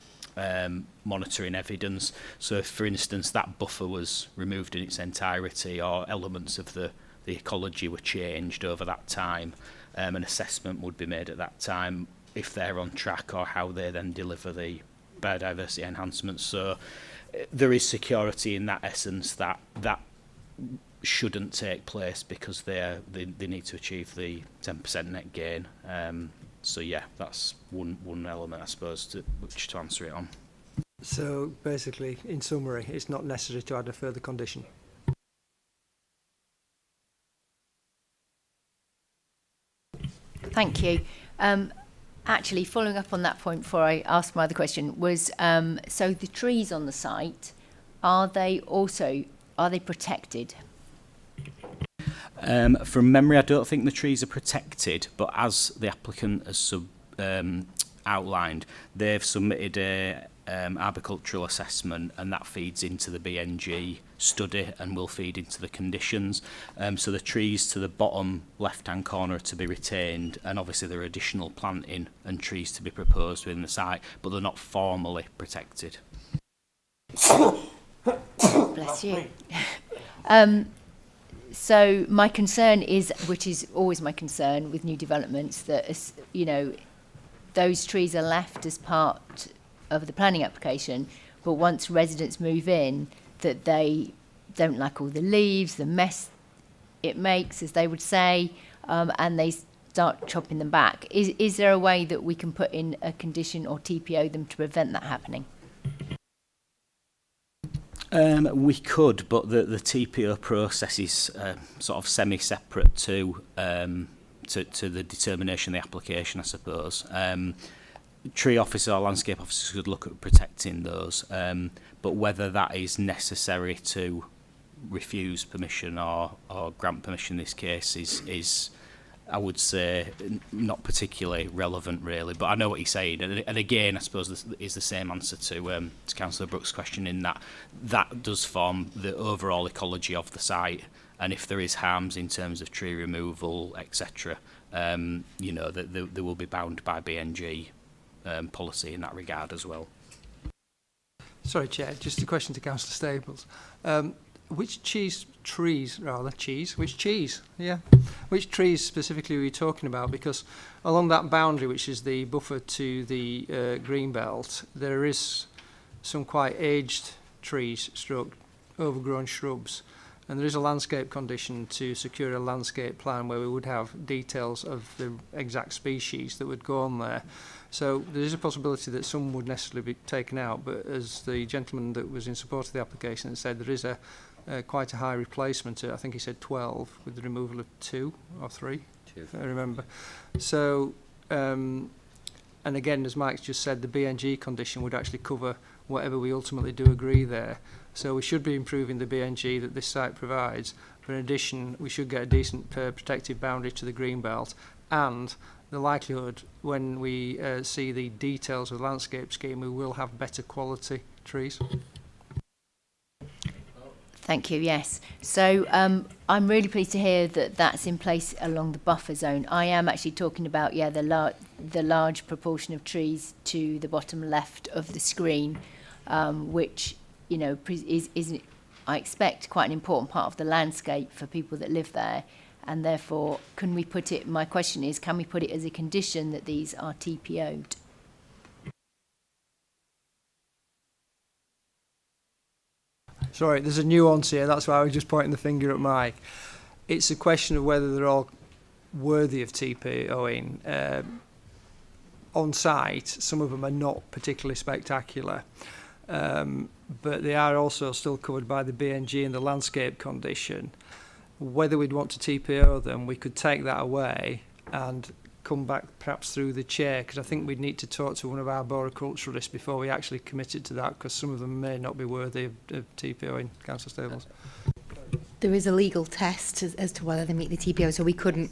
monitoring evidence. So if, for instance, that buffer was removed in its entirety or elements of the ecology were changed over that time, an assessment would be made at that time. if they're on track or how they then deliver the biodiversity enhancements. So there is security in that essence that shouldn't take place because they need to achieve the 10% net gain. So yeah, that's one element, I suppose, to answer it on. So basically, in summary, it's not necessary to add a further condition. Thank you. Actually, following up on that point before I ask my other question, was so the trees on the site, are they protected? From memory, I don't think the trees are protected, but as the applicant has outlined, they've submitted a arboricultural assessment, and that feeds into the BNG study and will feed into the conditions. So the trees to the bottom left-hand corner are to be retained, and obviously there are additional planting and trees to be proposed within the site, but they're not formally protected. Bless you. So my concern is, which is always my concern with new developments, that those trees are left as part of the planning application, but once residents move in, that they don't like all the leaves, the mess it makes, as they would say, and they start chopping them back. Is there a way that we can put in a condition or TPO them to prevent that happening? We could, but the TPO process is sort of semi-separate to the determination of the application, I suppose. Tree officer or landscape officers could look at protecting those, but whether that is necessary to refuse permission or grant permission in this case is I would say not particularly relevant, really. But I know what he's saying, and again, I suppose this is the same answer to Councillor Brooks' question, in that does form the overall ecology of the site, and if there is harms in terms of tree removal, etc., that they will be bound by BNG policy in that regard as well. Sorry, Chair, just a question to Councillor Staples. Which trees specifically are we talking about? Because along that boundary, which is the buffer to the green belt, there is some quite aged trees, overgrown shrubs, and there is a landscape condition to secure a landscape plan where we would have details of the exact species that would go on there. So there is a possibility that some would necessarily be taken out, but as the gentleman that was in support of the application said, there is quite a high replacement. I think he said 12 with the removal of 2 or 3, if I remember. So, and again, as Mike's just said, the BNG condition would actually cover whatever we ultimately do agree there. So we should be improving the BNG that this site provides. But in addition, we should get a decent protective boundary to the green belt, and the likelihood when we see the details of the landscape scheme, we will have better quality trees. Thank you, yes. So I'm really pleased to hear that that's in place along the buffer zone. I am actually talking about, the large proportion of trees to the bottom left of the screen, which, is, I expect, quite an important part of the landscape for people that live there. And therefore, my question is, can we put it as a condition that these are TPO'd? Sorry, there's a nuance here. That's why I was just pointing the finger at Mike. It's a question of whether they're all worthy of TPOing. On site, some of them are not particularly spectacular, but they are also still covered by the BNG and the landscape condition. Whether we'd want to TPO them, we could take that away and come back perhaps through the chair, because I think we'd need to talk to one of our arboriculturalists before we actually committed to that, because some of them may not be worthy of TPOing. Councillor Stables. There is a legal test as to whether they meet the TPO, so we couldn't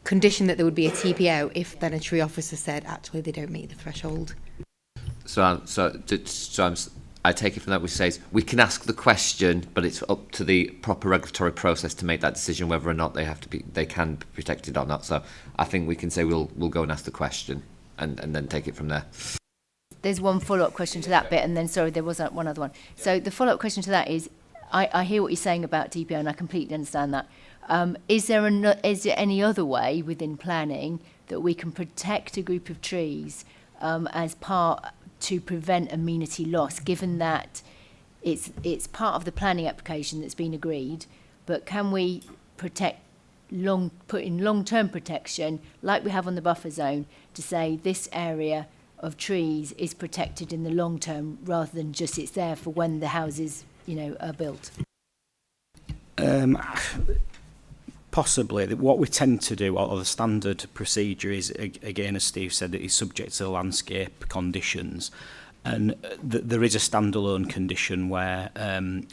condition that there would be a TPO if then a tree officer said actually they don't meet the threshold. I take it from that which says we can ask the question, but it's up to the proper regulatory process to make that decision whether or not they can be protected or not. So I think we can say we'll go and ask the question and then take it from there. There's one follow-up question to that bit, and then sorry, there was one other one. So the follow-up question to that is, I hear what you're saying about TPO, and I completely understand that. Is there any other way within planning that we can protect a group of trees as part to prevent amenity loss, given that it's part of the planning application that's been agreed, but can we put in long-term protection like we have on the buffer zone to say this area of trees is protected in the long term rather than just it's there for when the houses, are built? Possibly. What we tend to do, or the standard procedure is, again, as Steve said, it is subject to the landscape conditions. And there is a standalone condition where,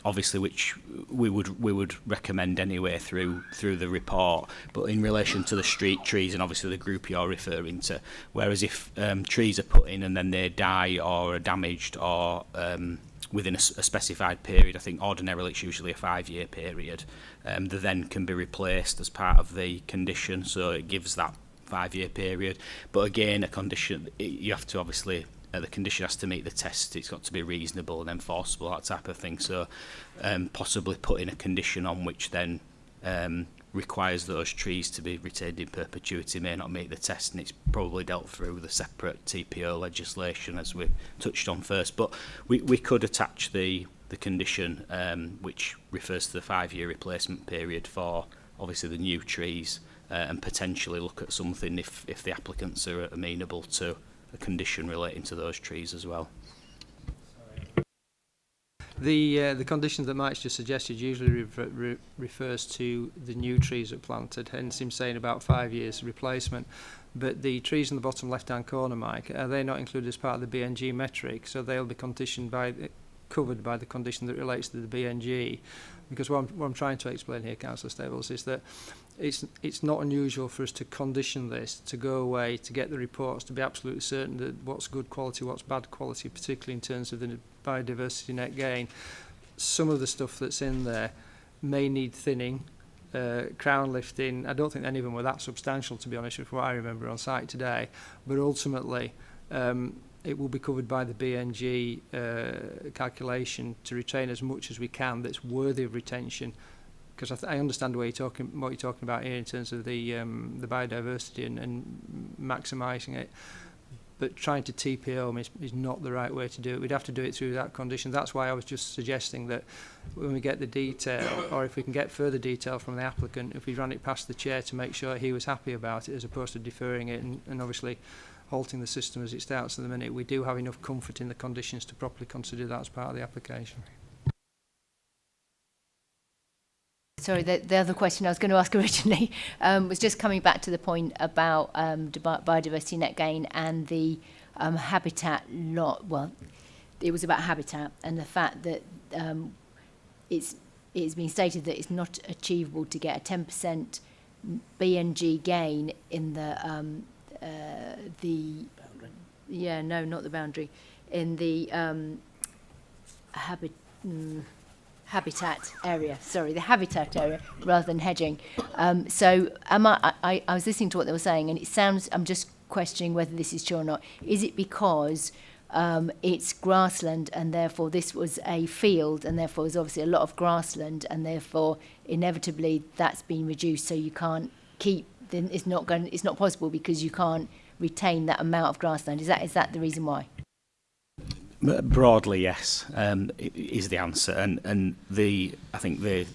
obviously, which we would recommend anyway through the report. But in relation to the street trees, and obviously the group you're referring to, whereas if trees are put in and then they die or are damaged or within a specified period, I think ordinarily it's usually a 5-year period, they then can be replaced as part of the condition. So it gives that 5-year period. But again, a condition you have to obviously. The condition has to meet the test. It's got to be reasonable and enforceable, that type of thing. So possibly putting a condition on which then requires those trees to be retained in perpetuity may not meet the test, and it's probably dealt through the separate TPO legislation as we touched on first. But we could attach the condition which refers to the 5-year replacement period for obviously the new trees and potentially look at something if the applicants are amenable to a condition relating to those trees as well. The condition that Mike's just suggested usually refers to the new trees that are planted, hence him saying about 5 years replacement. But the trees in the bottom left-hand corner, Mike, are they not included as part of the BNG metric? So they'll be covered by the condition that relates to the BNG. Because what I'm trying to explain here, Councillor Stables, is that it's not unusual for us to condition this, to go away, to get the reports, to be absolutely certain that what's good quality, what's bad quality, particularly in terms of the biodiversity net gain. Some of the stuff that's in there may need thinning, crown lifting. I don't think any of them were that substantial, to be honest, with what I remember on site today. But ultimately, it will be covered by the BNG calculation to retain as much as we can that's worthy of retention. Because I understand what you're talking about here in terms of the biodiversity and maximising it, but trying to TPO them is not the right way to do it. We'd have to do it through that condition. That's why I was just suggesting that when we get the detail, or if we can get further detail from the applicant, if we ran it past the chair to make sure he was happy about it, as opposed to deferring it and obviously halting the system as it starts at the minute, we do have enough comfort in the conditions to properly consider that as part of the application. Sorry, the other question I was going to ask originally was just coming back to the point about biodiversity net gain and the habitat lot. Well, it was about habitat and the fact that it's been stated that it's not achievable to get a 10% BNG gain in the boundary. Yeah, no, not the boundary. In the habitat area, the habitat area rather than hedging. So I was listening to what they were saying, and it sounds, I'm just questioning whether this is true or not. Is it because it's grassland and therefore this was a field and therefore there's obviously a lot of grassland and therefore inevitably that's been reduced, so you can't keep, then it's not possible because you can't retain that amount of grassland? Is that the reason why? Broadly, yes, is the answer, and I think the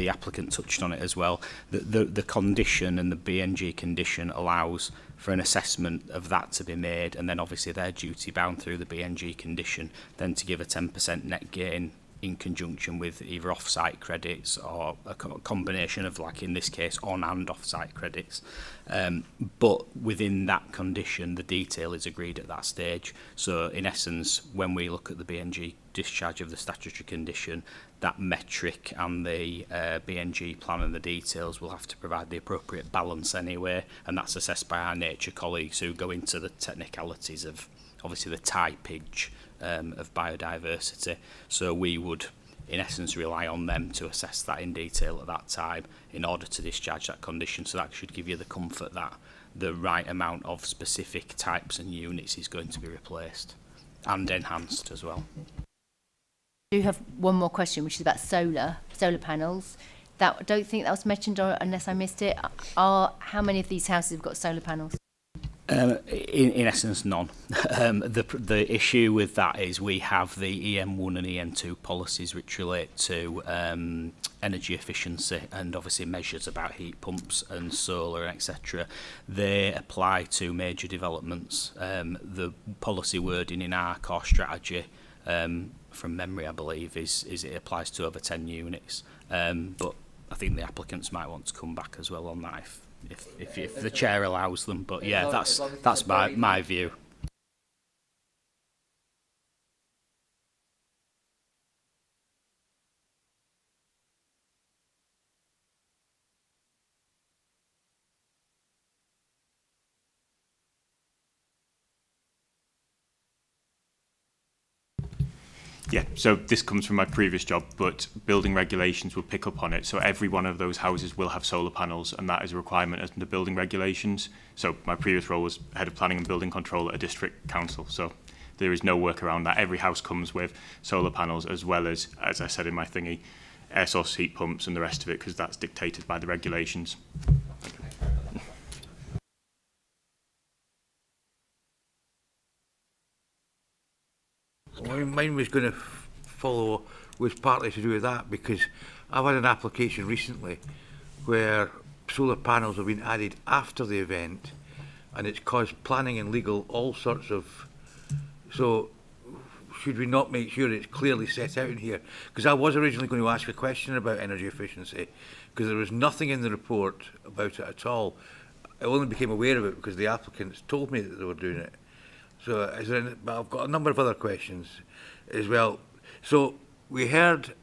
applicant touched on it as well. The condition and the BNG condition allows for an assessment of that to be made, and then obviously they're duty bound through the BNG condition then to give a 10% net gain in conjunction with either off-site credits or a combination of, like in this case, on and off-site credits. But within that condition, the detail is agreed at that stage. So in essence, when we look at the BNG discharge of the statutory condition, that metric and the BNG plan and the details will have to provide the appropriate balance anyway, and that's assessed by our nature colleagues who go into the technicalities of obviously the typage of biodiversity. So we would in essence rely on them to assess that in detail at that time in order to discharge that condition. So that should give you the comfort that the right amount of specific types and units is going to be replaced and enhanced as well. I do have one more question, which is about solar panels. I don't think that was mentioned, or unless I missed it. How many of these houses have got solar panels? In essence, none. The issue with that is we have the EM1 and EM2 policies which relate to energy efficiency and obviously measures about heat pumps and solar, etc. They apply to major developments. The policy wording in our core strategy, from memory I believe, is it applies to over 10 units. But I think the applicants might want to come back as well on that if the chair allows them, but yeah, that's my view. Yeah, so this comes from my previous job, but building regulations will pick up on it. So every one of those houses will have solar panels, and that is a requirement under building regulations. So my previous role was head of planning and building control at a district council. So there is no work around that. Every house comes with solar panels, as well as I said in my thingy, air source heat pumps and the rest of it, because that's dictated by the regulations. Well, mine was going to follow, was partly to do with that, because I've had an application recently where solar panels have been added after the event, and it's caused planning and legal all sorts of. So should we not make sure it's clearly set out in here? Because I was originally going to ask a question about energy efficiency, because there was nothing in the report about it at all. I only became aware of it because the applicants told me that they were doing it. So is there any, but I've got a number of other questions as well. So we heard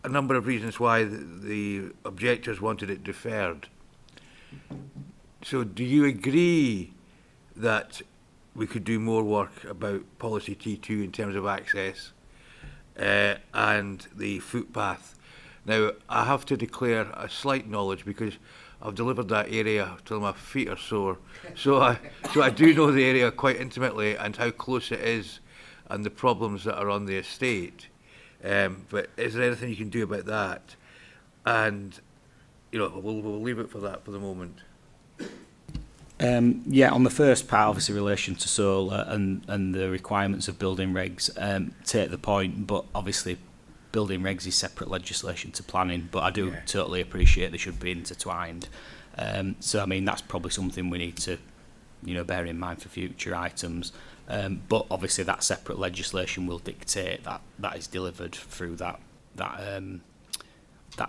a number of reasons why the objectors wanted it deferred. So do you agree that we could do more work about policy T2 in terms of access and the footpath? Now, I have to declare a slight knowledge because I've delivered that area till my feet are sore. So I do know the area quite intimately and how close it is and the problems that are on the estate. But is there anything you can do about that? And, you know, we'll leave it for that for the moment. Yeah, on the first part, obviously relation to solar and the requirements of building regs, take the point, but obviously building regs is separate legislation to planning, but I do totally appreciate they should be intertwined. So, I mean, that's probably something we need to, you know, bear in mind for future items. But obviously that separate legislation will dictate that is delivered through that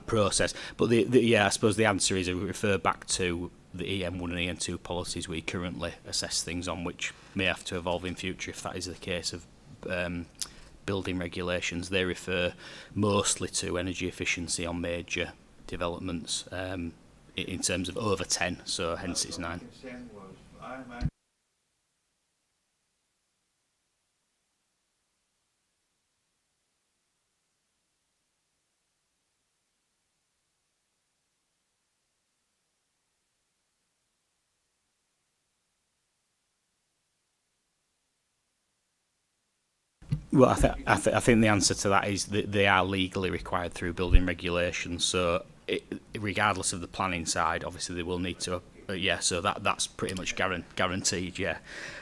process. But yeah, I suppose the answer is we refer back to the EM1 and EM2 policies we currently assess things on, which may have to evolve in future if that is the case of building regulations. They refer mostly to energy efficiency on major developments in terms of over 10, so hence it's 9. Well, I think the answer to that is that they are legally required through building regulations. So, regardless of the planning side, obviously they will need to. Yeah, so that's pretty much guaranteed. Yeah,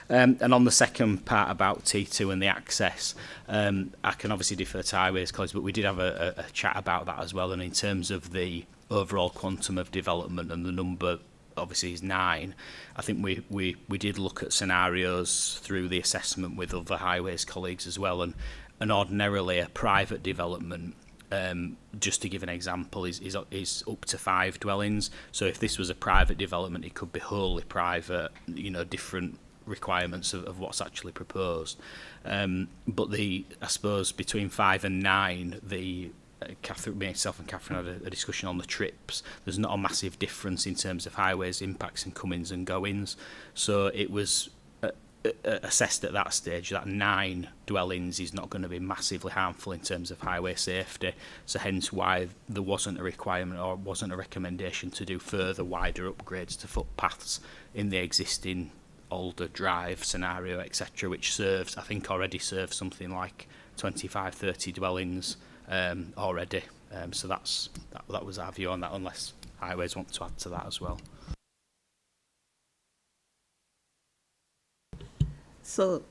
and on the second part about T2 and the access, I can obviously defer to Highways College, but we did have a chat about that as well. And in terms of the overall quantum of development and the number, obviously is 9. I think we did look at scenarios through the assessment with other highways colleagues as well, and ordinarily a private development, just to give an example, is up to 5 dwellings. So if this was a private development, it could be wholly private, you know, different requirements of what's actually proposed. But I suppose between 5 and 9, myself and Catherine had a discussion on the trips. There's not a massive difference in terms of highways impacts and comings and goings. So it was assessed at that stage that 9 dwellings is not going to be massively harmful in terms of highway safety. So hence why there wasn't a requirement or wasn't a recommendation to do further wider upgrades to footpaths in the existing older drive scenario, etc., which already serves something like 25-30 dwellings already. So that was our view on that, unless Highways want to add to that as well. So,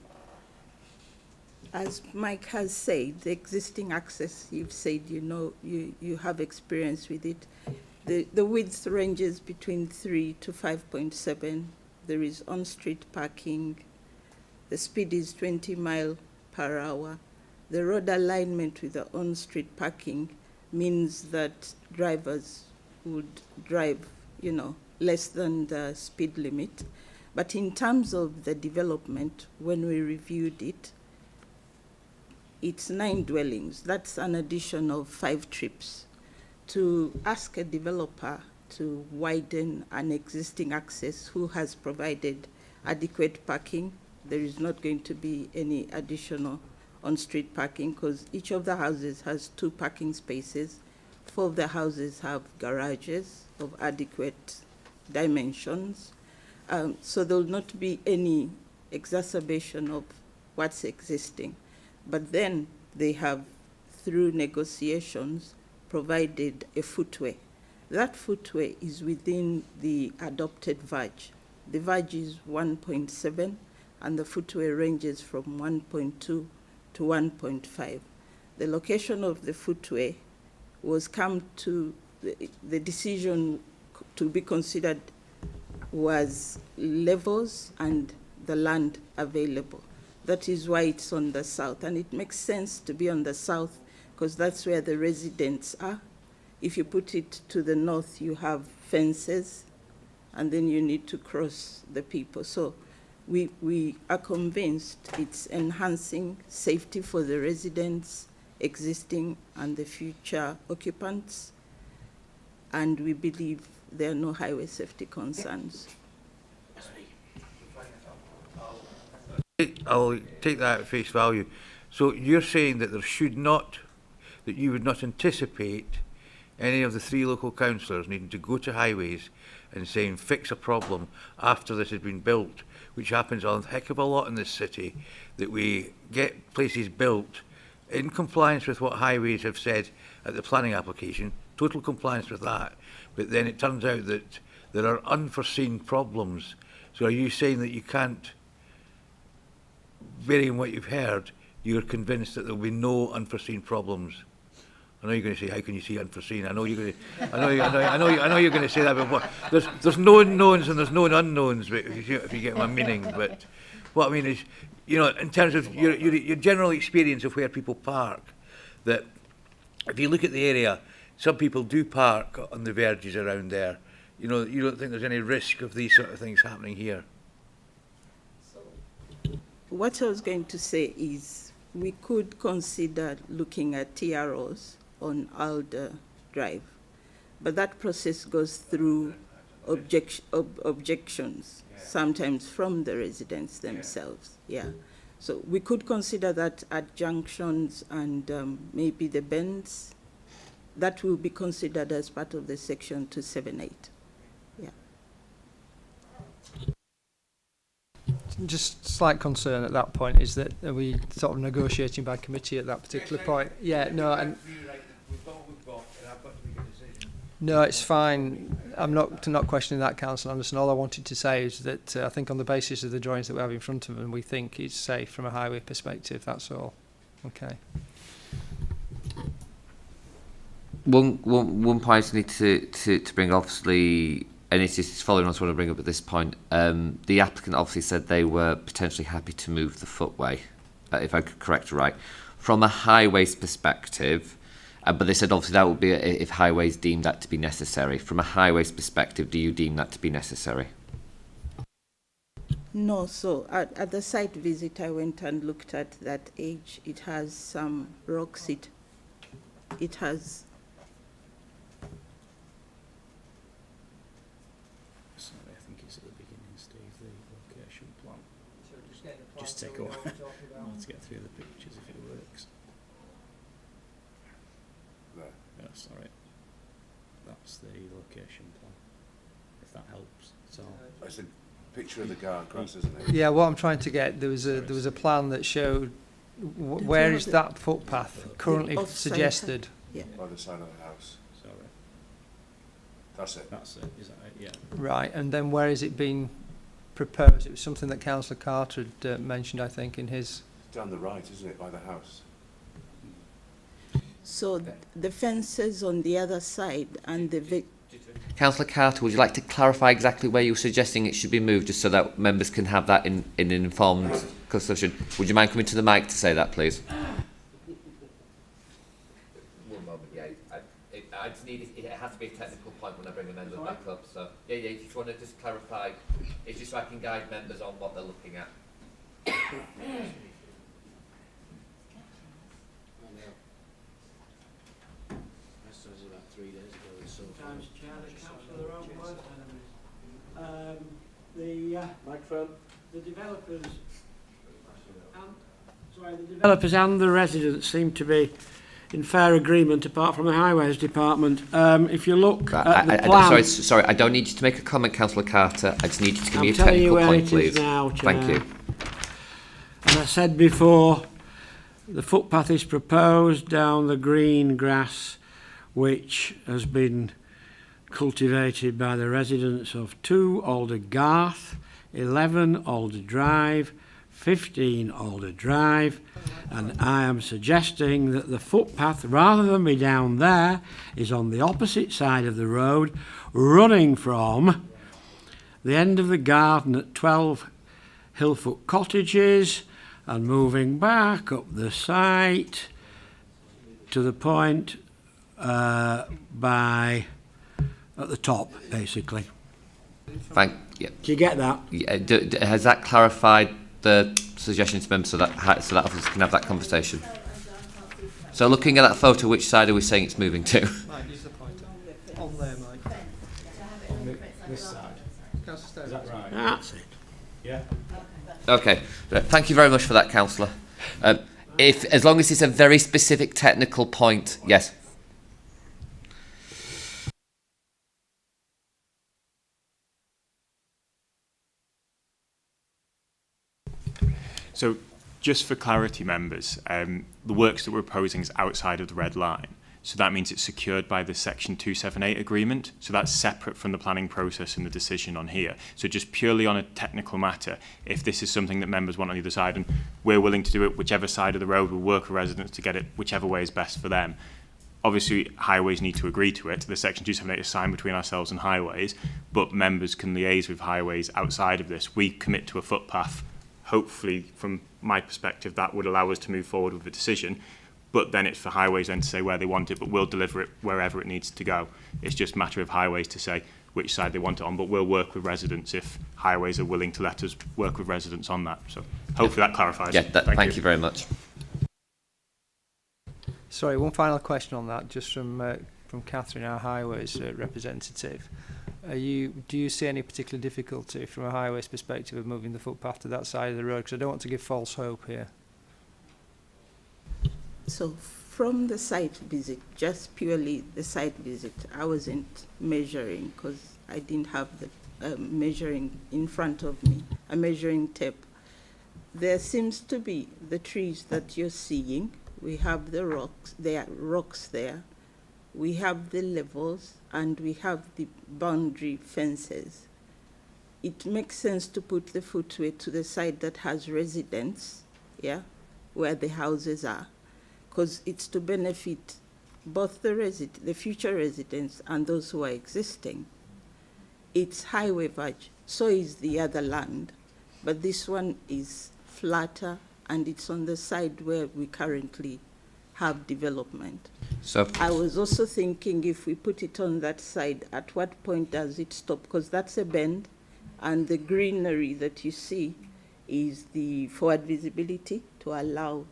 as Mike has said, the existing access, you've said you have experience with it. The width ranges between 3 to 5.7. There is on-street parking. The speed is 20 miles per hour. The road alignment with the on-street parking means that drivers would drive, less than the speed limit. But in terms of the development, when we reviewed it, it's 9 dwellings. That's an addition of 5 trips. To ask a developer to widen an existing access who has provided adequate parking, there is not going to be any additional on-street parking because each of the houses has 2 parking spaces. 4 of the houses have garages of adequate dimensions. So there will not be any exacerbation of what's existing. But then they have, through negotiations, provided a footway. That footway is within the adopted verge. The verge is 1.7, and the footway ranges from 1.2 to 1.5. The location of the footway was come to, the decision to be considered was levels and the land available. That is why it's on the south, and it makes sense to be on the south because that's where the residents are. If you put it to the north, you have fences, and then you need to cross the people. So we are convinced it's enhancing safety for the residents, existing and the future occupants, and we believe there are no highway safety concerns. I'll take that at face value. So you're saying that there should not, that you would not anticipate any of the 3 local councillors needing to go to Highways and saying fix a problem after this has been built, which happens a heck of a lot in this city, that we get places built in compliance with what Highways have said at the planning application, total compliance with that, but then it turns out that there are unforeseen problems. So are you saying that you can't, varying what you've heard, you're convinced that there'll be no unforeseen problems? I know you're going to say, how can you see unforeseen? I know you're going to, I know you're going to say that, but there's known knowns and there's known unknowns, if you get my meaning. But what I mean is, in terms of your general experience of where people park, that if you look at the area, some people do park on the verges around there. You don't think there's any risk of these sort of things happening here? What I was going to say is we could consider looking at TROs on Alder Drive, but that process goes through objections, sometimes from the residents themselves. Yeah. So we could consider that at junctions and maybe the bends. That will be considered as part of the section 278. Yeah. Just slight concern at that point is that are we sort of negotiating by committee at that particular point? Yeah, no, and no, it's fine. I'm not questioning that, Councillor Anderson. All I wanted to say is that I think on the basis of the drawings that we have in front of them, we think it's safe from a highway perspective. That's all. Okay. One point I need to bring, obviously, and it's just following on to what I bring up at this point. The applicant obviously said they were potentially happy to move the footway, if I could correct it right, from a highways perspective. But they said obviously that would be if highways deemed that to be necessary. From a highways perspective, do you deem that to be necessary? No, so at the site visit, I went and looked at that edge. It has some rocks. It has. Sorry, I think it's at the beginning, Steve, the location plan. Just take a while to get through the pictures if it works. There. Yeah, sorry. That's the location plan, if that helps. So it's a picture of the guardcross, isn't it? Yeah, what I'm trying to get, there was a plan that showed where is that footpath currently suggested. Yeah. By the side of the house. Sorry. That's it. That's it, is that it? Yeah. Right, and then where is it being proposed? It was something that Councillor Carter had mentioned, I think, in his... Down the right, isn't it, by the house? So the fences on the other side and the... Councillor Carter, would you like to clarify exactly where you're suggesting it should be moved, just so that members can have that in an informed discussion? Would you mind coming to the mic to say that, please? One moment, yeah. I just need it has to be a technical point when I bring a member back up. So yeah, if you want to just clarify, it's just so I can guide members on what they're looking at. Microphone. The developers and the residents seem to be in fair agreement, apart from the Highways Department. If you look at the plan... Sorry, I don't need you to make a comment, Councillor Carter. I just need you to give me a telling technical you point, where it is please. now, Chair. Thank you. As I said before, the footpath is proposed down the green grass, which has been cultivated by the residents of 2 Alder Garth, 11 Alder Drive, 15 Alder Drive, and I am suggesting that the footpath, rather than be down there, is on the opposite side of the road, running from the end of the garden at 12 Hillfoot Cottages and moving back up the site to the point by at the top, basically. Yeah. Do you get that? Yeah, has that clarified the suggestion to members so that officers can have that conversation? So looking at that photo, which side are we saying it's moving to? Mike, use the pointer. On there, Mike. On this side. Is that right? That's it. Yeah. Okay. Thank you very much for that, Councillor. As long as it's a very specific technical point, yes. So, just for clarity, members, the works that we're proposing is outside of the red line. So that means it's secured by the Section 278 agreement. So that's separate from the planning process and the decision on here. So just purely on a technical matter, if this is something that members want on either side, and we're willing to do it whichever side of the road, we'll work with residents to get it whichever way is best for them. Obviously, highways need to agree to it. The Section 278 is signed between ourselves and highways, but members can liaise with highways outside of this. We commit to a footpath. Hopefully, from my perspective, that would allow us to move forward with a decision. But then it's for highways then to say where they want it, but we'll deliver it wherever it needs to go. It's just a matter of highways to say which side they want it on, but we'll work with residents if highways are willing to let us work with residents on that. So hopefully that clarifies. Yeah, thank you very much. Sorry, one final question on that, just from Catherine, our highways representative. Do you see any particular difficulty from a highways perspective of moving the footpath to that side of the road? Because I don't want to give false hope here. So from the site visit, just purely the site visit, I wasn't measuring because I didn't have the measuring in front of me, a measuring tape. There seems to be the trees that you're seeing. We have the rocks, there are rocks there. We have the levels and we have the boundary fences. It makes sense to put the footway to the side that has residents, yeah, where the houses are, because it's to benefit both the future residents and those who are existing. It's highway verge, so is the other land, but this one is flatter and it's on the side where we currently have development. So I was also thinking if we put it on that side, at what point does it stop? Because that's a bend and the greenery that you see is the forward visibility to allow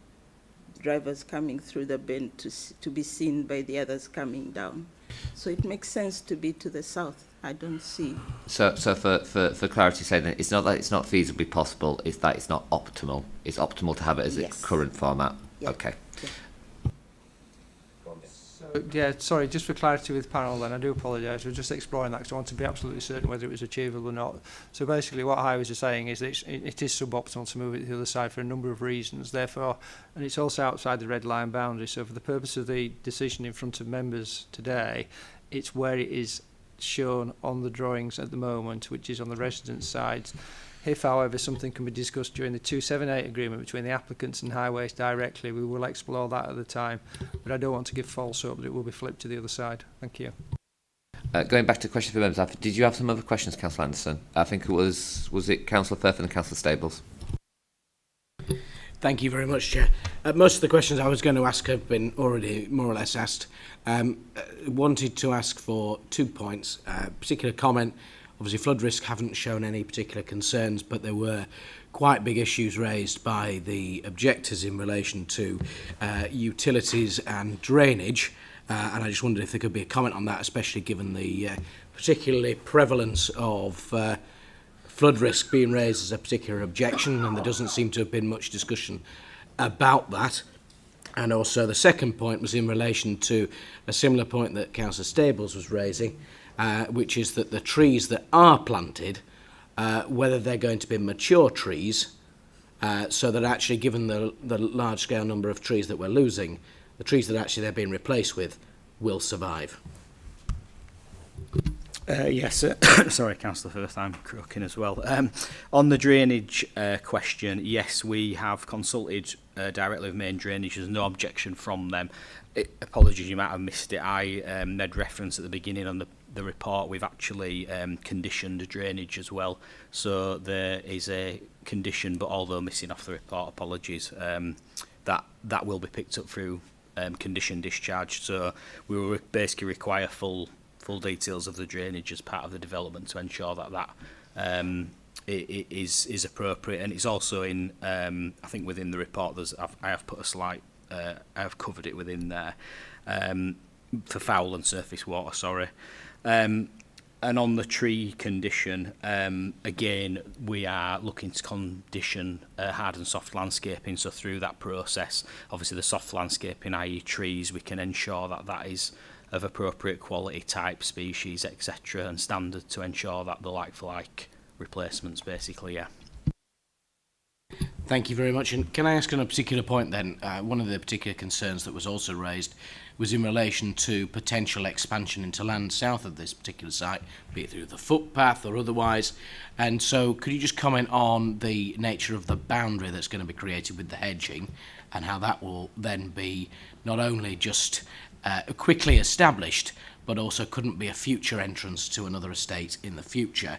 drivers coming through the bend to be seen by the others coming down. So it makes sense to be to the south. I don't see. So for clarity's sake, then, it's not that it's not feasibly possible, it's that it's not optimal. It's optimal to have it as its current format. Yeah. Okay. Yeah. Yeah, sorry, just for clarity with panel then, I do apologise. We're just exploring that because I want to be absolutely certain whether it was achievable or not. So basically what highways are saying is that it is suboptimal to move it to the other side for a number of reasons. Therefore, and it's also outside the red line boundary. So for the purpose of the decision in front of members today, it's where it is shown on the drawings at the moment, which is on the residents' side. If, however, something can be discussed during the 278 agreement between the applicants and highways directly, we will explore that at the time. But I don't want to give false hope that it will be flipped to the other side. Thank you. Going back to questions for members, did you have some other questions, Councillor Anderson? I think it was it Councillor Firth and Councillor Stables? Thank you very much, Chair. Most of the questions I was going to ask have been already more or less asked. Wanted to ask for 2 points. Particular comment. Obviously, flood risk haven't shown any particular concerns, but there were quite big issues raised by the objectors in relation to utilities and drainage. And I just wondered if there could be a comment on that, especially given the particularly prevalence of flood risk being raised as a particular objection, and there doesn't seem to have been much discussion about that. And also the second point was in relation to a similar point that Councillor Stables was raising, which is that the trees that are planted, whether they're going to be mature trees, so that actually, given the large-scale number of trees that we're losing, the trees that actually they're being replaced with will survive. Yes, sorry, Councillor Firth, I'm croaking as well. On the drainage question, yes, we have consulted directly with Main Drainage. There's no objection from them. Apologies, you might have missed it. I made reference at the beginning on the report. We've actually conditioned drainage as well. So there is a condition, but although missing off the report, apologies, that will be picked up through condition discharge. So we will basically require full details of the drainage as part of the development to ensure that it is appropriate. And it's also in, I think within the report, I have put a slight, I have covered it within there, for foul and surface water, sorry. And on the tree condition, again, we are looking to condition hard and soft landscaping. So through that process, obviously the soft landscaping, i.e. trees, we can ensure that is of appropriate quality, type, species, etc. and standard to ensure that the like-for-like replacements, basically, yeah. Thank you very much. And can I ask on a particular point then, one of the particular concerns that was also raised was in relation to potential expansion into land south of this particular site, be it through the footpath or otherwise. And so could you just comment on the nature of the boundary that's going to be created with the hedging and how that will then be not only just quickly established, but also couldn't be a future entrance to another estate in the future?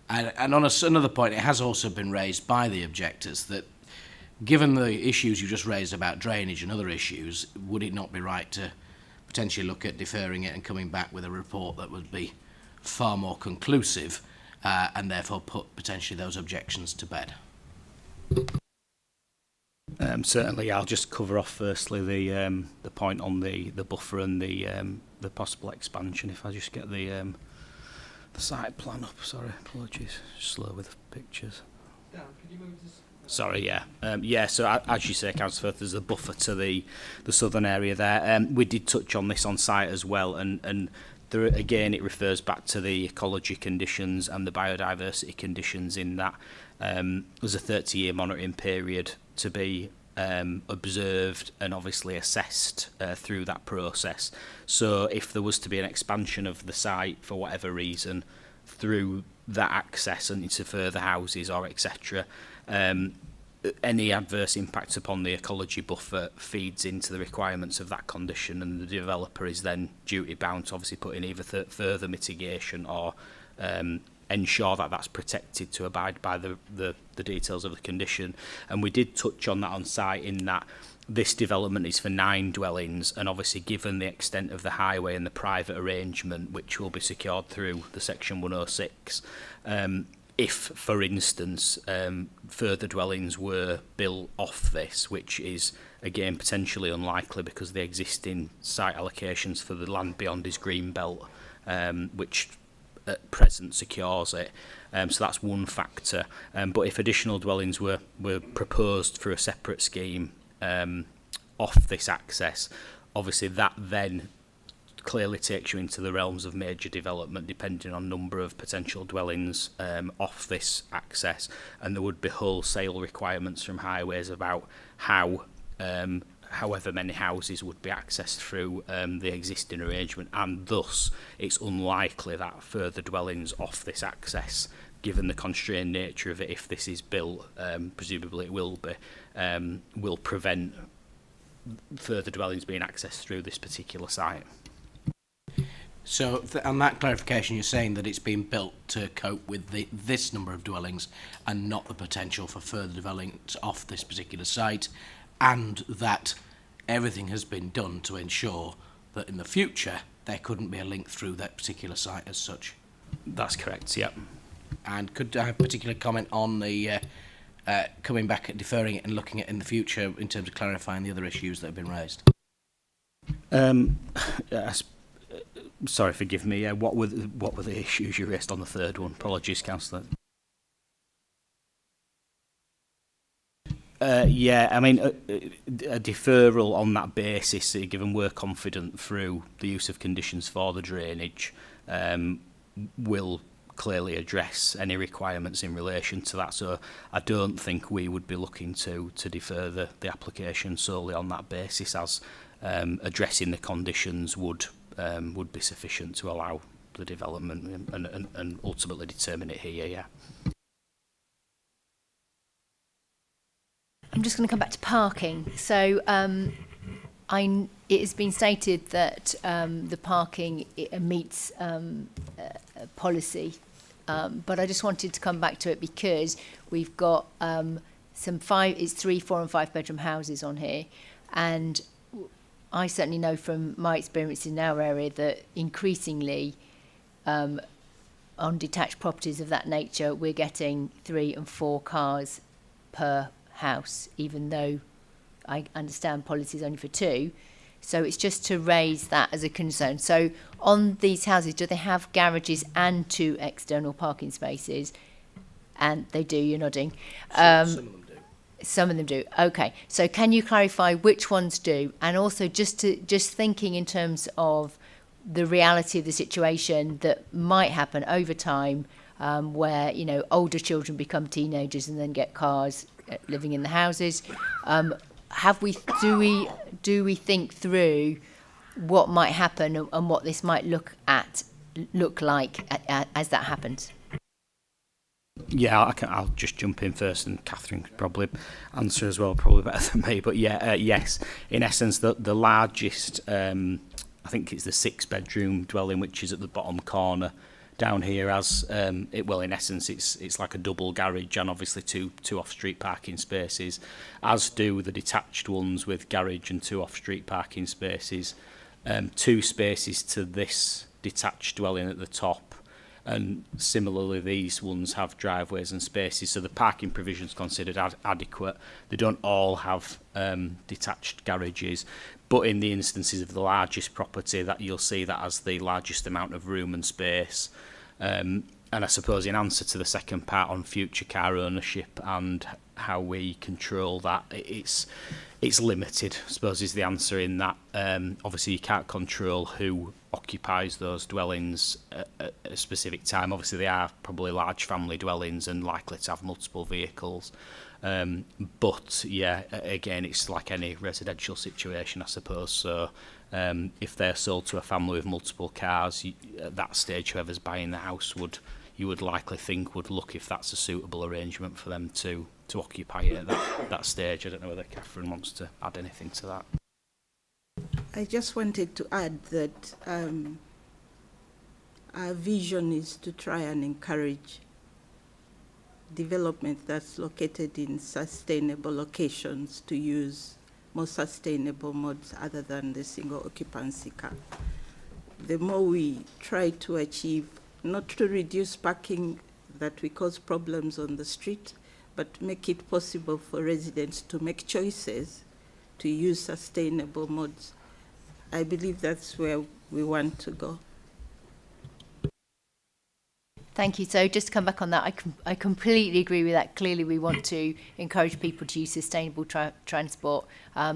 And on another point, it has also been raised by the objectors that given the issues you just raised about drainage and other issues, would it not be right to potentially look at deferring it and coming back with a report that would be far more conclusive and therefore put potentially those objections to bed? Certainly, I'll just cover off firstly the point on the buffer and the possible expansion. If I just get the site plan up, sorry, apologies, slow with the pictures. Dan, can you move this? Sorry, yeah. Yeah, so as you say, Councillor Firth, there's a buffer to the southern area there. We did touch on this on site as well, and there, again, it refers back to the ecology conditions and the biodiversity conditions in that there's a 30-year monitoring period to be observed and obviously assessed through that process. So if there was to be an expansion of the site for whatever reason through that access and into further houses or etc., any adverse impacts upon the ecology buffer feeds into the requirements of that condition, and the developer is then duty bound to obviously put in either further mitigation or ensure that that's protected to abide by the details of the condition. And we did touch on that on site in that this development is for 9 dwellings, and obviously given the extent of the highway and the private arrangement which will be secured through the section 106, if, for instance, further dwellings were built off this, which is, again, potentially unlikely because the existing site allocations for the land beyond is green belt, which at present secures it. So that's one factor. But if additional dwellings were proposed through a separate scheme off this access, obviously that then clearly takes you into the realms of major development, depending on number of potential dwellings off this access, and there would be wholesale requirements from highways about how however many houses would be accessed through the existing arrangement, and thus it's unlikely that further dwellings off this access, given the constrained nature of it, if this is built, presumably it will be, will prevent further dwellings being accessed through this particular site. So, on that clarification, you're saying that it's been built to cope with this number of dwellings and not the potential for further dwellings off this particular site, and that everything has been done to ensure that in the future there couldn't be a link through that particular site as such. That's correct, yeah. And could I have a particular comment on the coming back at deferring it and looking at in the future in terms of clarifying the other issues that have been raised? Sorry, forgive me. What were the issues you raised on the third one? Apologies, Councillor. Yeah, I mean, a deferral on that basis, given we're confident through the use of conditions for the drainage, will clearly address any requirements in relation to that. So I don't think we would be looking to defer the application solely on that basis, as addressing the conditions would be sufficient to allow the development and ultimately determine it here, yeah. I'm just going to come back to parking. So it has been stated that the parking meets policy, but I just wanted to come back to it because we've got it's 3, 4 and 5 bedroom houses on here, and I certainly know from my experience in our area that increasingly on detached properties of that nature we're getting 3 and 4 cars per house, even though I understand policy is only for 2. So it's just to raise that as a concern. So on these houses, do they have garages and 2 external parking spaces? And they do, you're nodding. Some of them do. Some of them do. Okay. So can you clarify which ones do? And also just thinking in terms of the reality of the situation that might happen over time, where, you know, older children become teenagers and then get cars living in the houses. Do we think through what might happen and what this might look like as that happens? Yeah, I'll just jump in first, and Catherine could probably answer as well, probably better than me. But yeah, yes, in essence, the largest, I think it's the 6 bedroom dwelling, which is at the bottom corner down here, as in essence it's like a double garage and obviously two off-street parking spaces, as do the detached ones with garage and 2 off-street parking spaces, 2 spaces to this detached dwelling at the top, and similarly these ones have driveways and spaces, so the parking provision's considered adequate. They don't all have detached garages, but in the instances of the largest property, that you'll see that as the largest amount of room and space. And I suppose in answer to the second part on future car ownership and how we control that, it's limited, I suppose, is the answer in that. Obviously you can't control who occupies those dwellings at a specific time. Obviously they are probably large family dwellings and likely to have multiple vehicles. But yeah, again, it's like any residential situation, I suppose. So if they're sold to a family with multiple cars, at that stage, whoever's buying the house you would likely think would look if that's a suitable arrangement for them to occupy it at that stage. I don't know whether Catherine wants to add anything to that. I just wanted to add that our vision is to try and encourage development that's located in sustainable locations to use more sustainable modes other than the single occupancy car. The more we try to achieve, not to reduce parking that we cause problems on the street, but make it possible for residents to make choices to use sustainable modes. I believe that's where we want to go. Thank you. So just to come back on that, I completely agree with that. Clearly, we want to encourage people to use sustainable transport,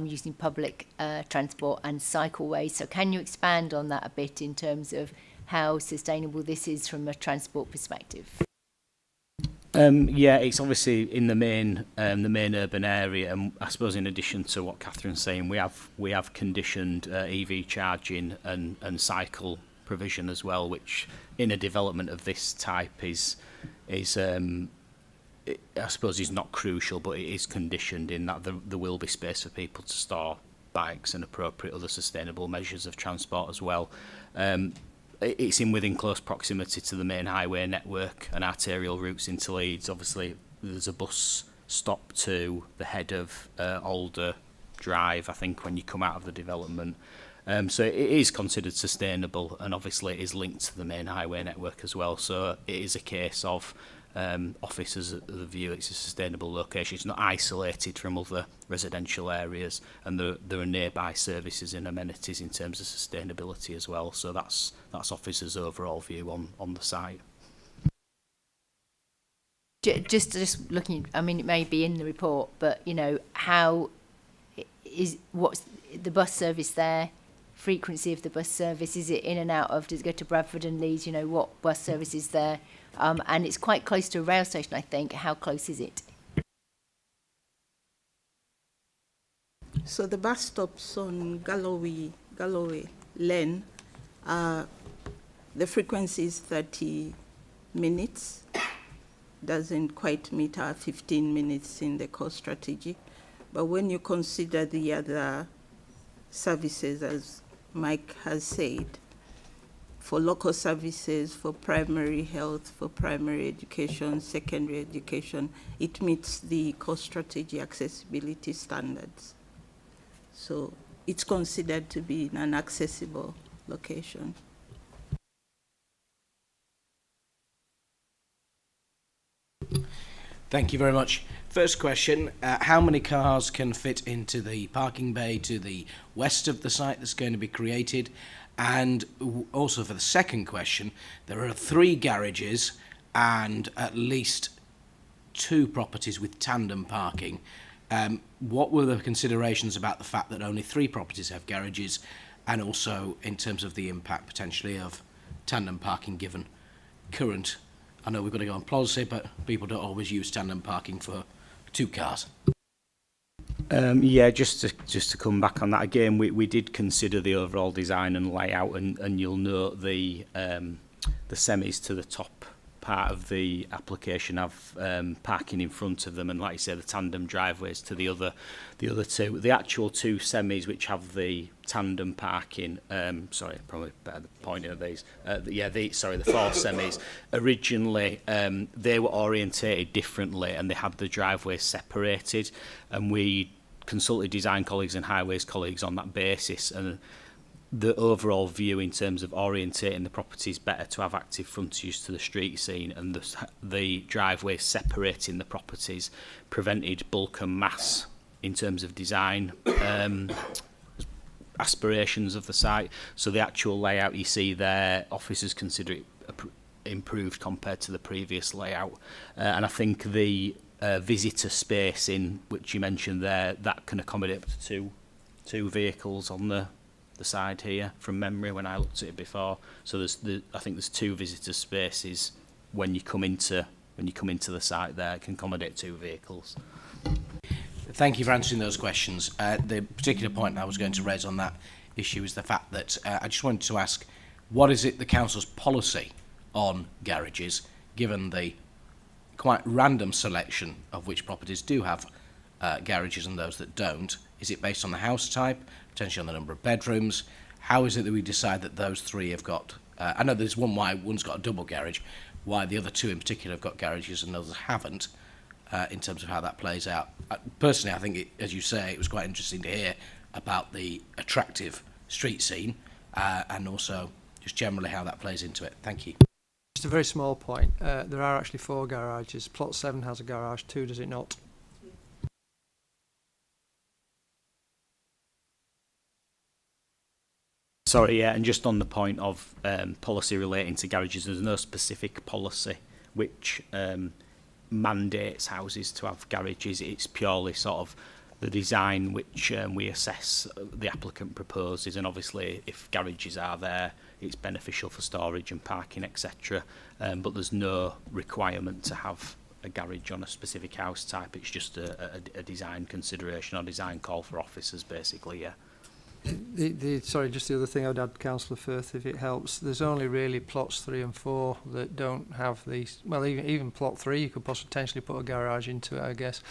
using public transport and cycleways. So can you expand on that a bit in terms of how sustainable this is from a transport perspective? Yeah, it's obviously in the main urban area, and I suppose in addition to what Catherine's saying, we have conditioned EV charging and cycle provision as well, which in a development of this type is I suppose is not crucial, but it is conditioned in that there will be space for people to store bikes and appropriate other sustainable measures of transport as well. It's within close proximity to the main highway network and arterial routes into Leeds. Obviously, there's a bus stop to the head of Alder Drive, I think, when you come out of the development. So it is considered sustainable, and obviously it is linked to the main highway network as well. So it is a case of officers at the view it's a sustainable location. It's not isolated from other residential areas, and there are nearby services and amenities in terms of sustainability as well. So that's officers' overall view on the site. Just looking, I mean, it may be in the report, but what's the bus service there? Frequency of the bus service, is it in and out of, does it go to Bradford and Leeds? What bus service is there? And it's quite close to a rail station, I think. How close is it? So the bus stops on Galloway Lane, the frequency is 30 minutes. Doesn't quite meet our 15 minutes in the core strategy. But when you consider the other services, as Mike has said, for local services, for primary health, for primary education, secondary education, it meets the core strategy accessibility standards. So it's considered to be an accessible location. Thank you very much. First question, how many cars can fit into the parking bay to the west of the site that's going to be created? And also for the second question, there are 3 garages and at least 2 properties with tandem parking. What were the considerations about the fact that only 3 properties have garages, and also in terms of the impact potentially of tandem parking given current, I know we've got to go on policy, but people don't always use tandem parking for 2 cars. Yeah, just to come back on that again, we did consider the overall design and layout, and you'll note the semis to the top part of the application have parking in front of them, and like you say, the tandem driveways to the other 2. The actual 2 semis which have the tandem parking, sorry, probably better the pointing of these. The 4 semis originally they were orientated differently, and they had the driveways separated, and we consulted design colleagues and highways colleagues on that basis, and the overall view in terms of orientating the property is better to have active frontage to the street scene, and the driveway separating the properties prevented bulk and mass in terms of design aspirations of the site. So the actual layout you see there, officers consider it improved compared to the previous layout, and I think the visitor space in which you mentioned there, that can accommodate up to two vehicles on the side here from memory when I looked at it before. So I think there's 2 visitor spaces when you come into the site there. It can accommodate 2 vehicles. Thank you for answering those questions. The particular point I was going to raise on that issue is the fact that I just wanted to ask, what is it the council's policy on garages, given the quite random selection of which properties do have garages and those that don't? Is it based on the house type, potentially on the number of bedrooms? How is it that we decide that those 3 have got, I know there's why one's got a double garage, why the other 2 in particular have got garages and others haven't, in terms of how that plays out? Personally, I think, as you say, it was quite interesting to hear about the attractive street scene, and also just generally how that plays into it. Thank you. Just a very small point. There are actually 4 garages. Plot 7 has a garage, 2 does it not? Sorry, yeah, and just on the point of policy relating to garages, there's no specific policy which mandates houses to have garages. It's purely sort of the design which we assess the applicant proposes, and obviously if garages are there, it's beneficial for storage and parking, etc. But there's no requirement to have a garage on a specific house type. It's just a design consideration or design call for officers, basically, yeah. Sorry, just the other thing I'd add, Councillor Firth, if it helps, there's only really plots 3 and 4 that don't have these. Well, even plot 3, you could potentially put a garage into it, I guess.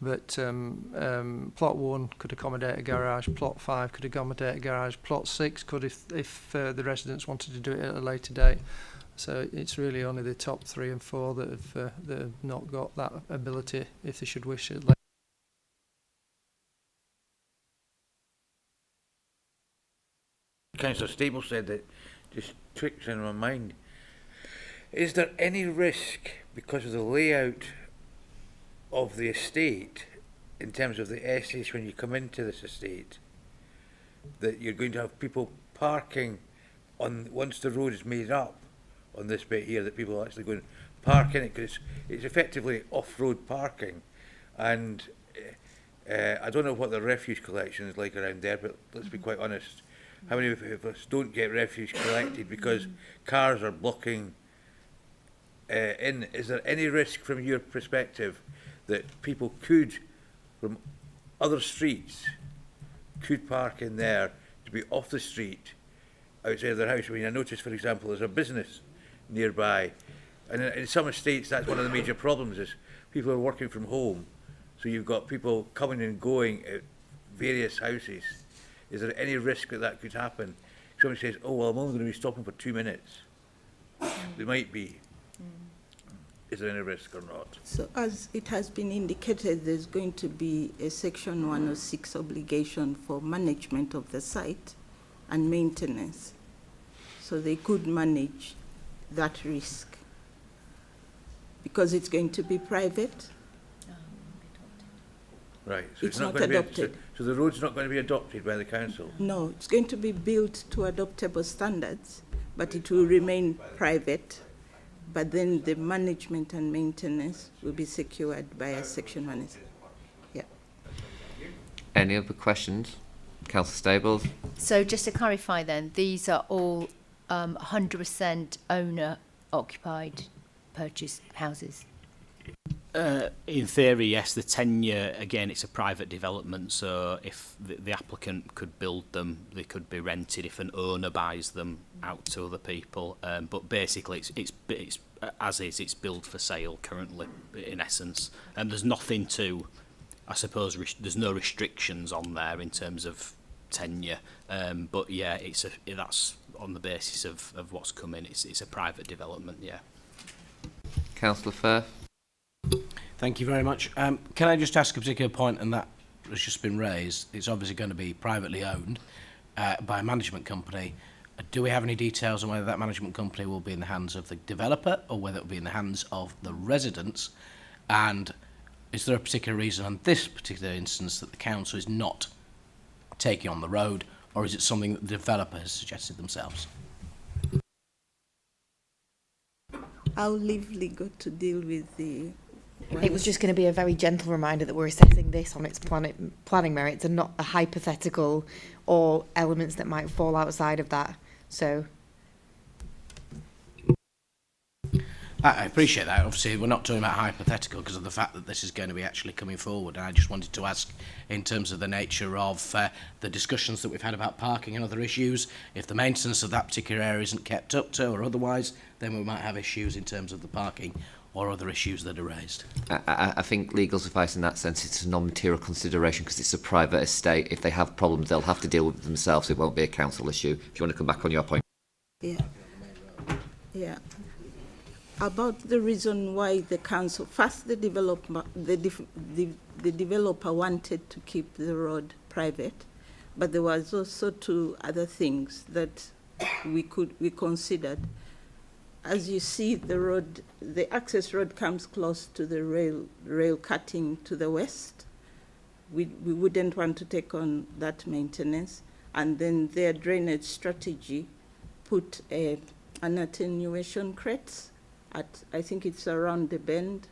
But plot 1 could accommodate a garage, plot 5 could accommodate a garage, plot 6 could if the residents wanted to do it at a later date. So it's really only the top 3 and 4 that have not got that ability if they should wish it. Councillor Steeple said that just tricks in my mind. Is there any risk because of the layout of the estate in terms of the essays when you come into this estate that you're going to have people parking on once the road is made up on this bit here, that people are actually going to park in it because it's effectively off-road parking, and I don't know what the refuse collection is like around there, but let's be quite honest, how many of us don't get refuse collected because cars are blocking in? Is there any risk from your perspective that people could, from other streets, could park in there to be off the street outside of their house? I mean, I noticed, for example, there's a business nearby, and in some estates that's one of the major problems is people are working from home, so you've got people coming and going at various houses. Is there any risk that that could happen? Somebody says, oh, well, I'm only going to be stopping for 2 minutes. There might be. Is there any risk or not? So as it has been indicated, there's going to be a Section 106 obligation for management of the site and maintenance. So they could manage that risk because it's going to be private. Right, so It's not not going to adopted. be, so the road's not going to be adopted by the council? No, it's going to be built to adoptable standards, but it will remain private. But then the management and maintenance will be secured by a Section 106. Yeah. Any other questions? Councillor Stables? So just to clarify then, these are all 100% owner-occupied purchase houses? In theory, yes. The tenure, again, it's a private development, so if the applicant could build them, they could be rented if an owner buys them out to other people. But basically, it's as is, it's built for sale currently, in essence. And there's nothing to, I suppose, there's no restrictions on there in terms of tenure. But yeah, that's on the basis of what's coming. It's a private development, yeah. Councillor Firth? Thank you very much. Can I just ask a particular point, and that has just been raised? It's obviously going to be privately owned by a management company. Do we have any details on whether that management company will be in the hands of the developer or whether it will be in the hands of the residents? And is there a particular reason on this particular instance that the council is not taking on the road, or is it something that the developer has suggested themselves? I'll leave legal to deal with the... It was just going to be a very gentle reminder that we're assessing this on its planning merits and not a hypothetical or elements that might fall outside of that. So I appreciate that. Obviously, we're not talking about hypothetical because of the fact that this is going to be actually coming forward. And I just wanted to ask, in terms of the nature of the discussions that we've had about parking and other issues, if the maintenance of that particular area isn't kept up to or otherwise, then we might have issues in terms of the parking or other issues that are raised. I think legal's advice in that sense is a non-material consideration because it's a private estate. If they have problems, they'll have to deal with it themselves. It won't be a council issue. If you want to come back on your point. Yeah. Yeah. About the reason why the council, first the developer wanted to keep the road private, but there was also two other things that we considered. As you see, the road, the access road comes close to the rail cutting to the west. We wouldn't want to take on that maintenance. and then their drainage strategy put an attenuation crest at, I think it's around the bend,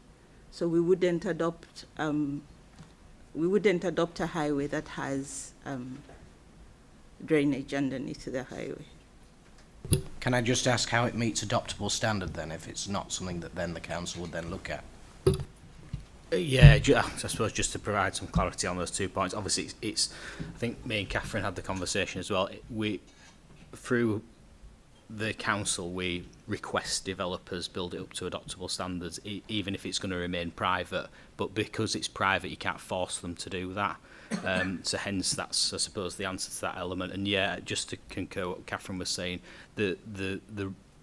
so we wouldn't adopt a highway that has drainage underneath the highway. Can I just ask how it meets adoptable standard then, if it's not something that then the council would then look at? Yeah, I suppose just to provide some clarity on those 2 points. Obviously, it's I think me and Catherine had the conversation as well. We, through the council, we request developers build it up to adoptable standards, even if it's going to remain private. But because it's private, you can't force them to do that. So hence, that's, I suppose, the answer to that element. And yeah, just to concur what Catherine was saying, the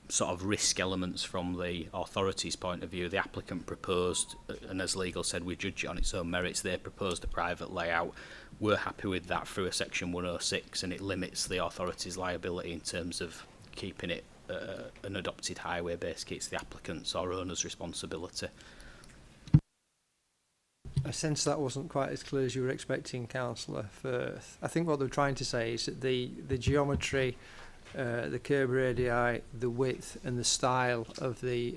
sort of risk elements from the authority's point of view, the applicant proposed, and as legal said, we judge it on its own merits, they proposed a private layout. We're happy with that through a section 106, and it limits the authority's liability in terms of keeping it an adopted highway. Basically, it's the applicant's or owner's responsibility. I sense that wasn't quite as clear as you were expecting, Councillor Firth. I think what they're trying to say is that the geometry, the curb radii, the width and the style of the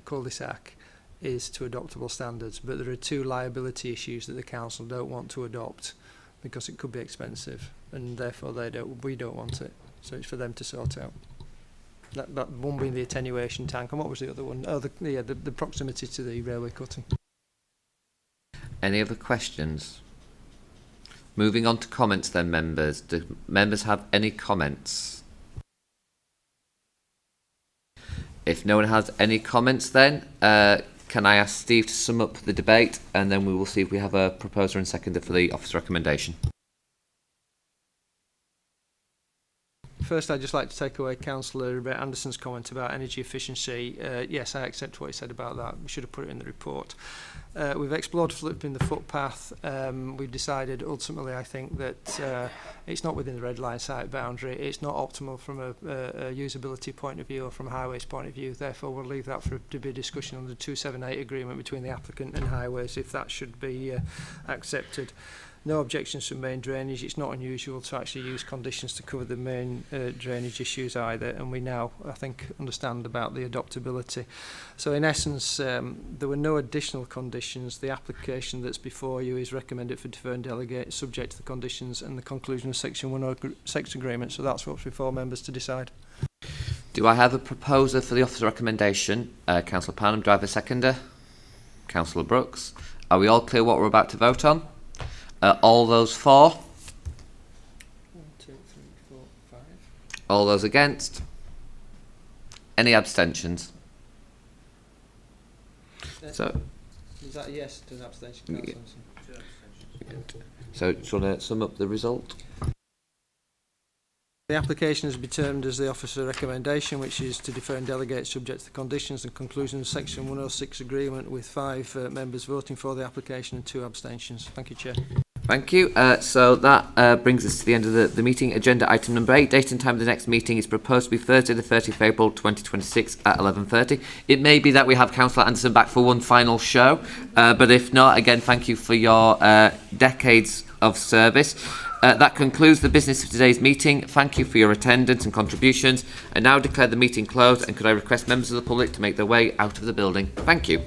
cul-de-sac is to adoptable standards, but there are 2 liability issues that the council don't want to adopt because it could be expensive, and therefore we don't want it. So it's for them to sort out. That one being the attenuation tank, and what was the other one? Oh, the proximity to the railway cutting. Any other questions? Moving on to comments then, members. Do members have any comments? If no one has any comments then, can I ask Steve to sum up the debate, and then we will see if we have a proposer and seconder for the office recommendation. First, I'd just like to take away Councillor Anderson's comment about energy efficiency. Yes, I accept what he said about that. We should have put it in the report. We've explored flipping the footpath. We've decided ultimately, I think, that it's not within the red line site boundary. It's not optimal from a usability point of view or from a highways point of view. Therefore, we'll leave that to be a discussion on the 278 agreement between the applicant and highways, if that should be accepted. No objections from main drainage. It's not unusual to actually use conditions to cover the main drainage issues either, and we now, I think, understand about the adoptability. So in essence, there were no additional conditions. The application that's before you is recommended for defer and delegate, subject to the conditions and the conclusion of Section 106 agreement. So that's what's before members to decide. Do I have a proposer for the office recommendation? Councillor Panham, do I have a seconder? Councillor Brooks. Are we all clear what we're about to vote on? All those for? 1, 2, 3, 4, 5. All those against? Any abstentions? So, is that a yes to an abstention? Yeah. So, do you want to sum up the result? The application has been termed as the officer recommendation, which is to defer and delegate subject to the conditions and conclusion of Section 106 agreement, with 5 members voting for the application and 2 abstentions. Thank you, Chair. Thank you. So that brings us to the end of the meeting. Agenda item number 8. Date and time of the next meeting is proposed to be Thursday the 30th of April 2026 at 11:30. It may be that we have Councillor Anderson back for one final show, but if not, again, thank you for your decades of service. That concludes the business of today's meeting. Thank you for your attendance and contributions. I now declare the meeting closed, and could I request members of the public to make their way out of the building. Thank you.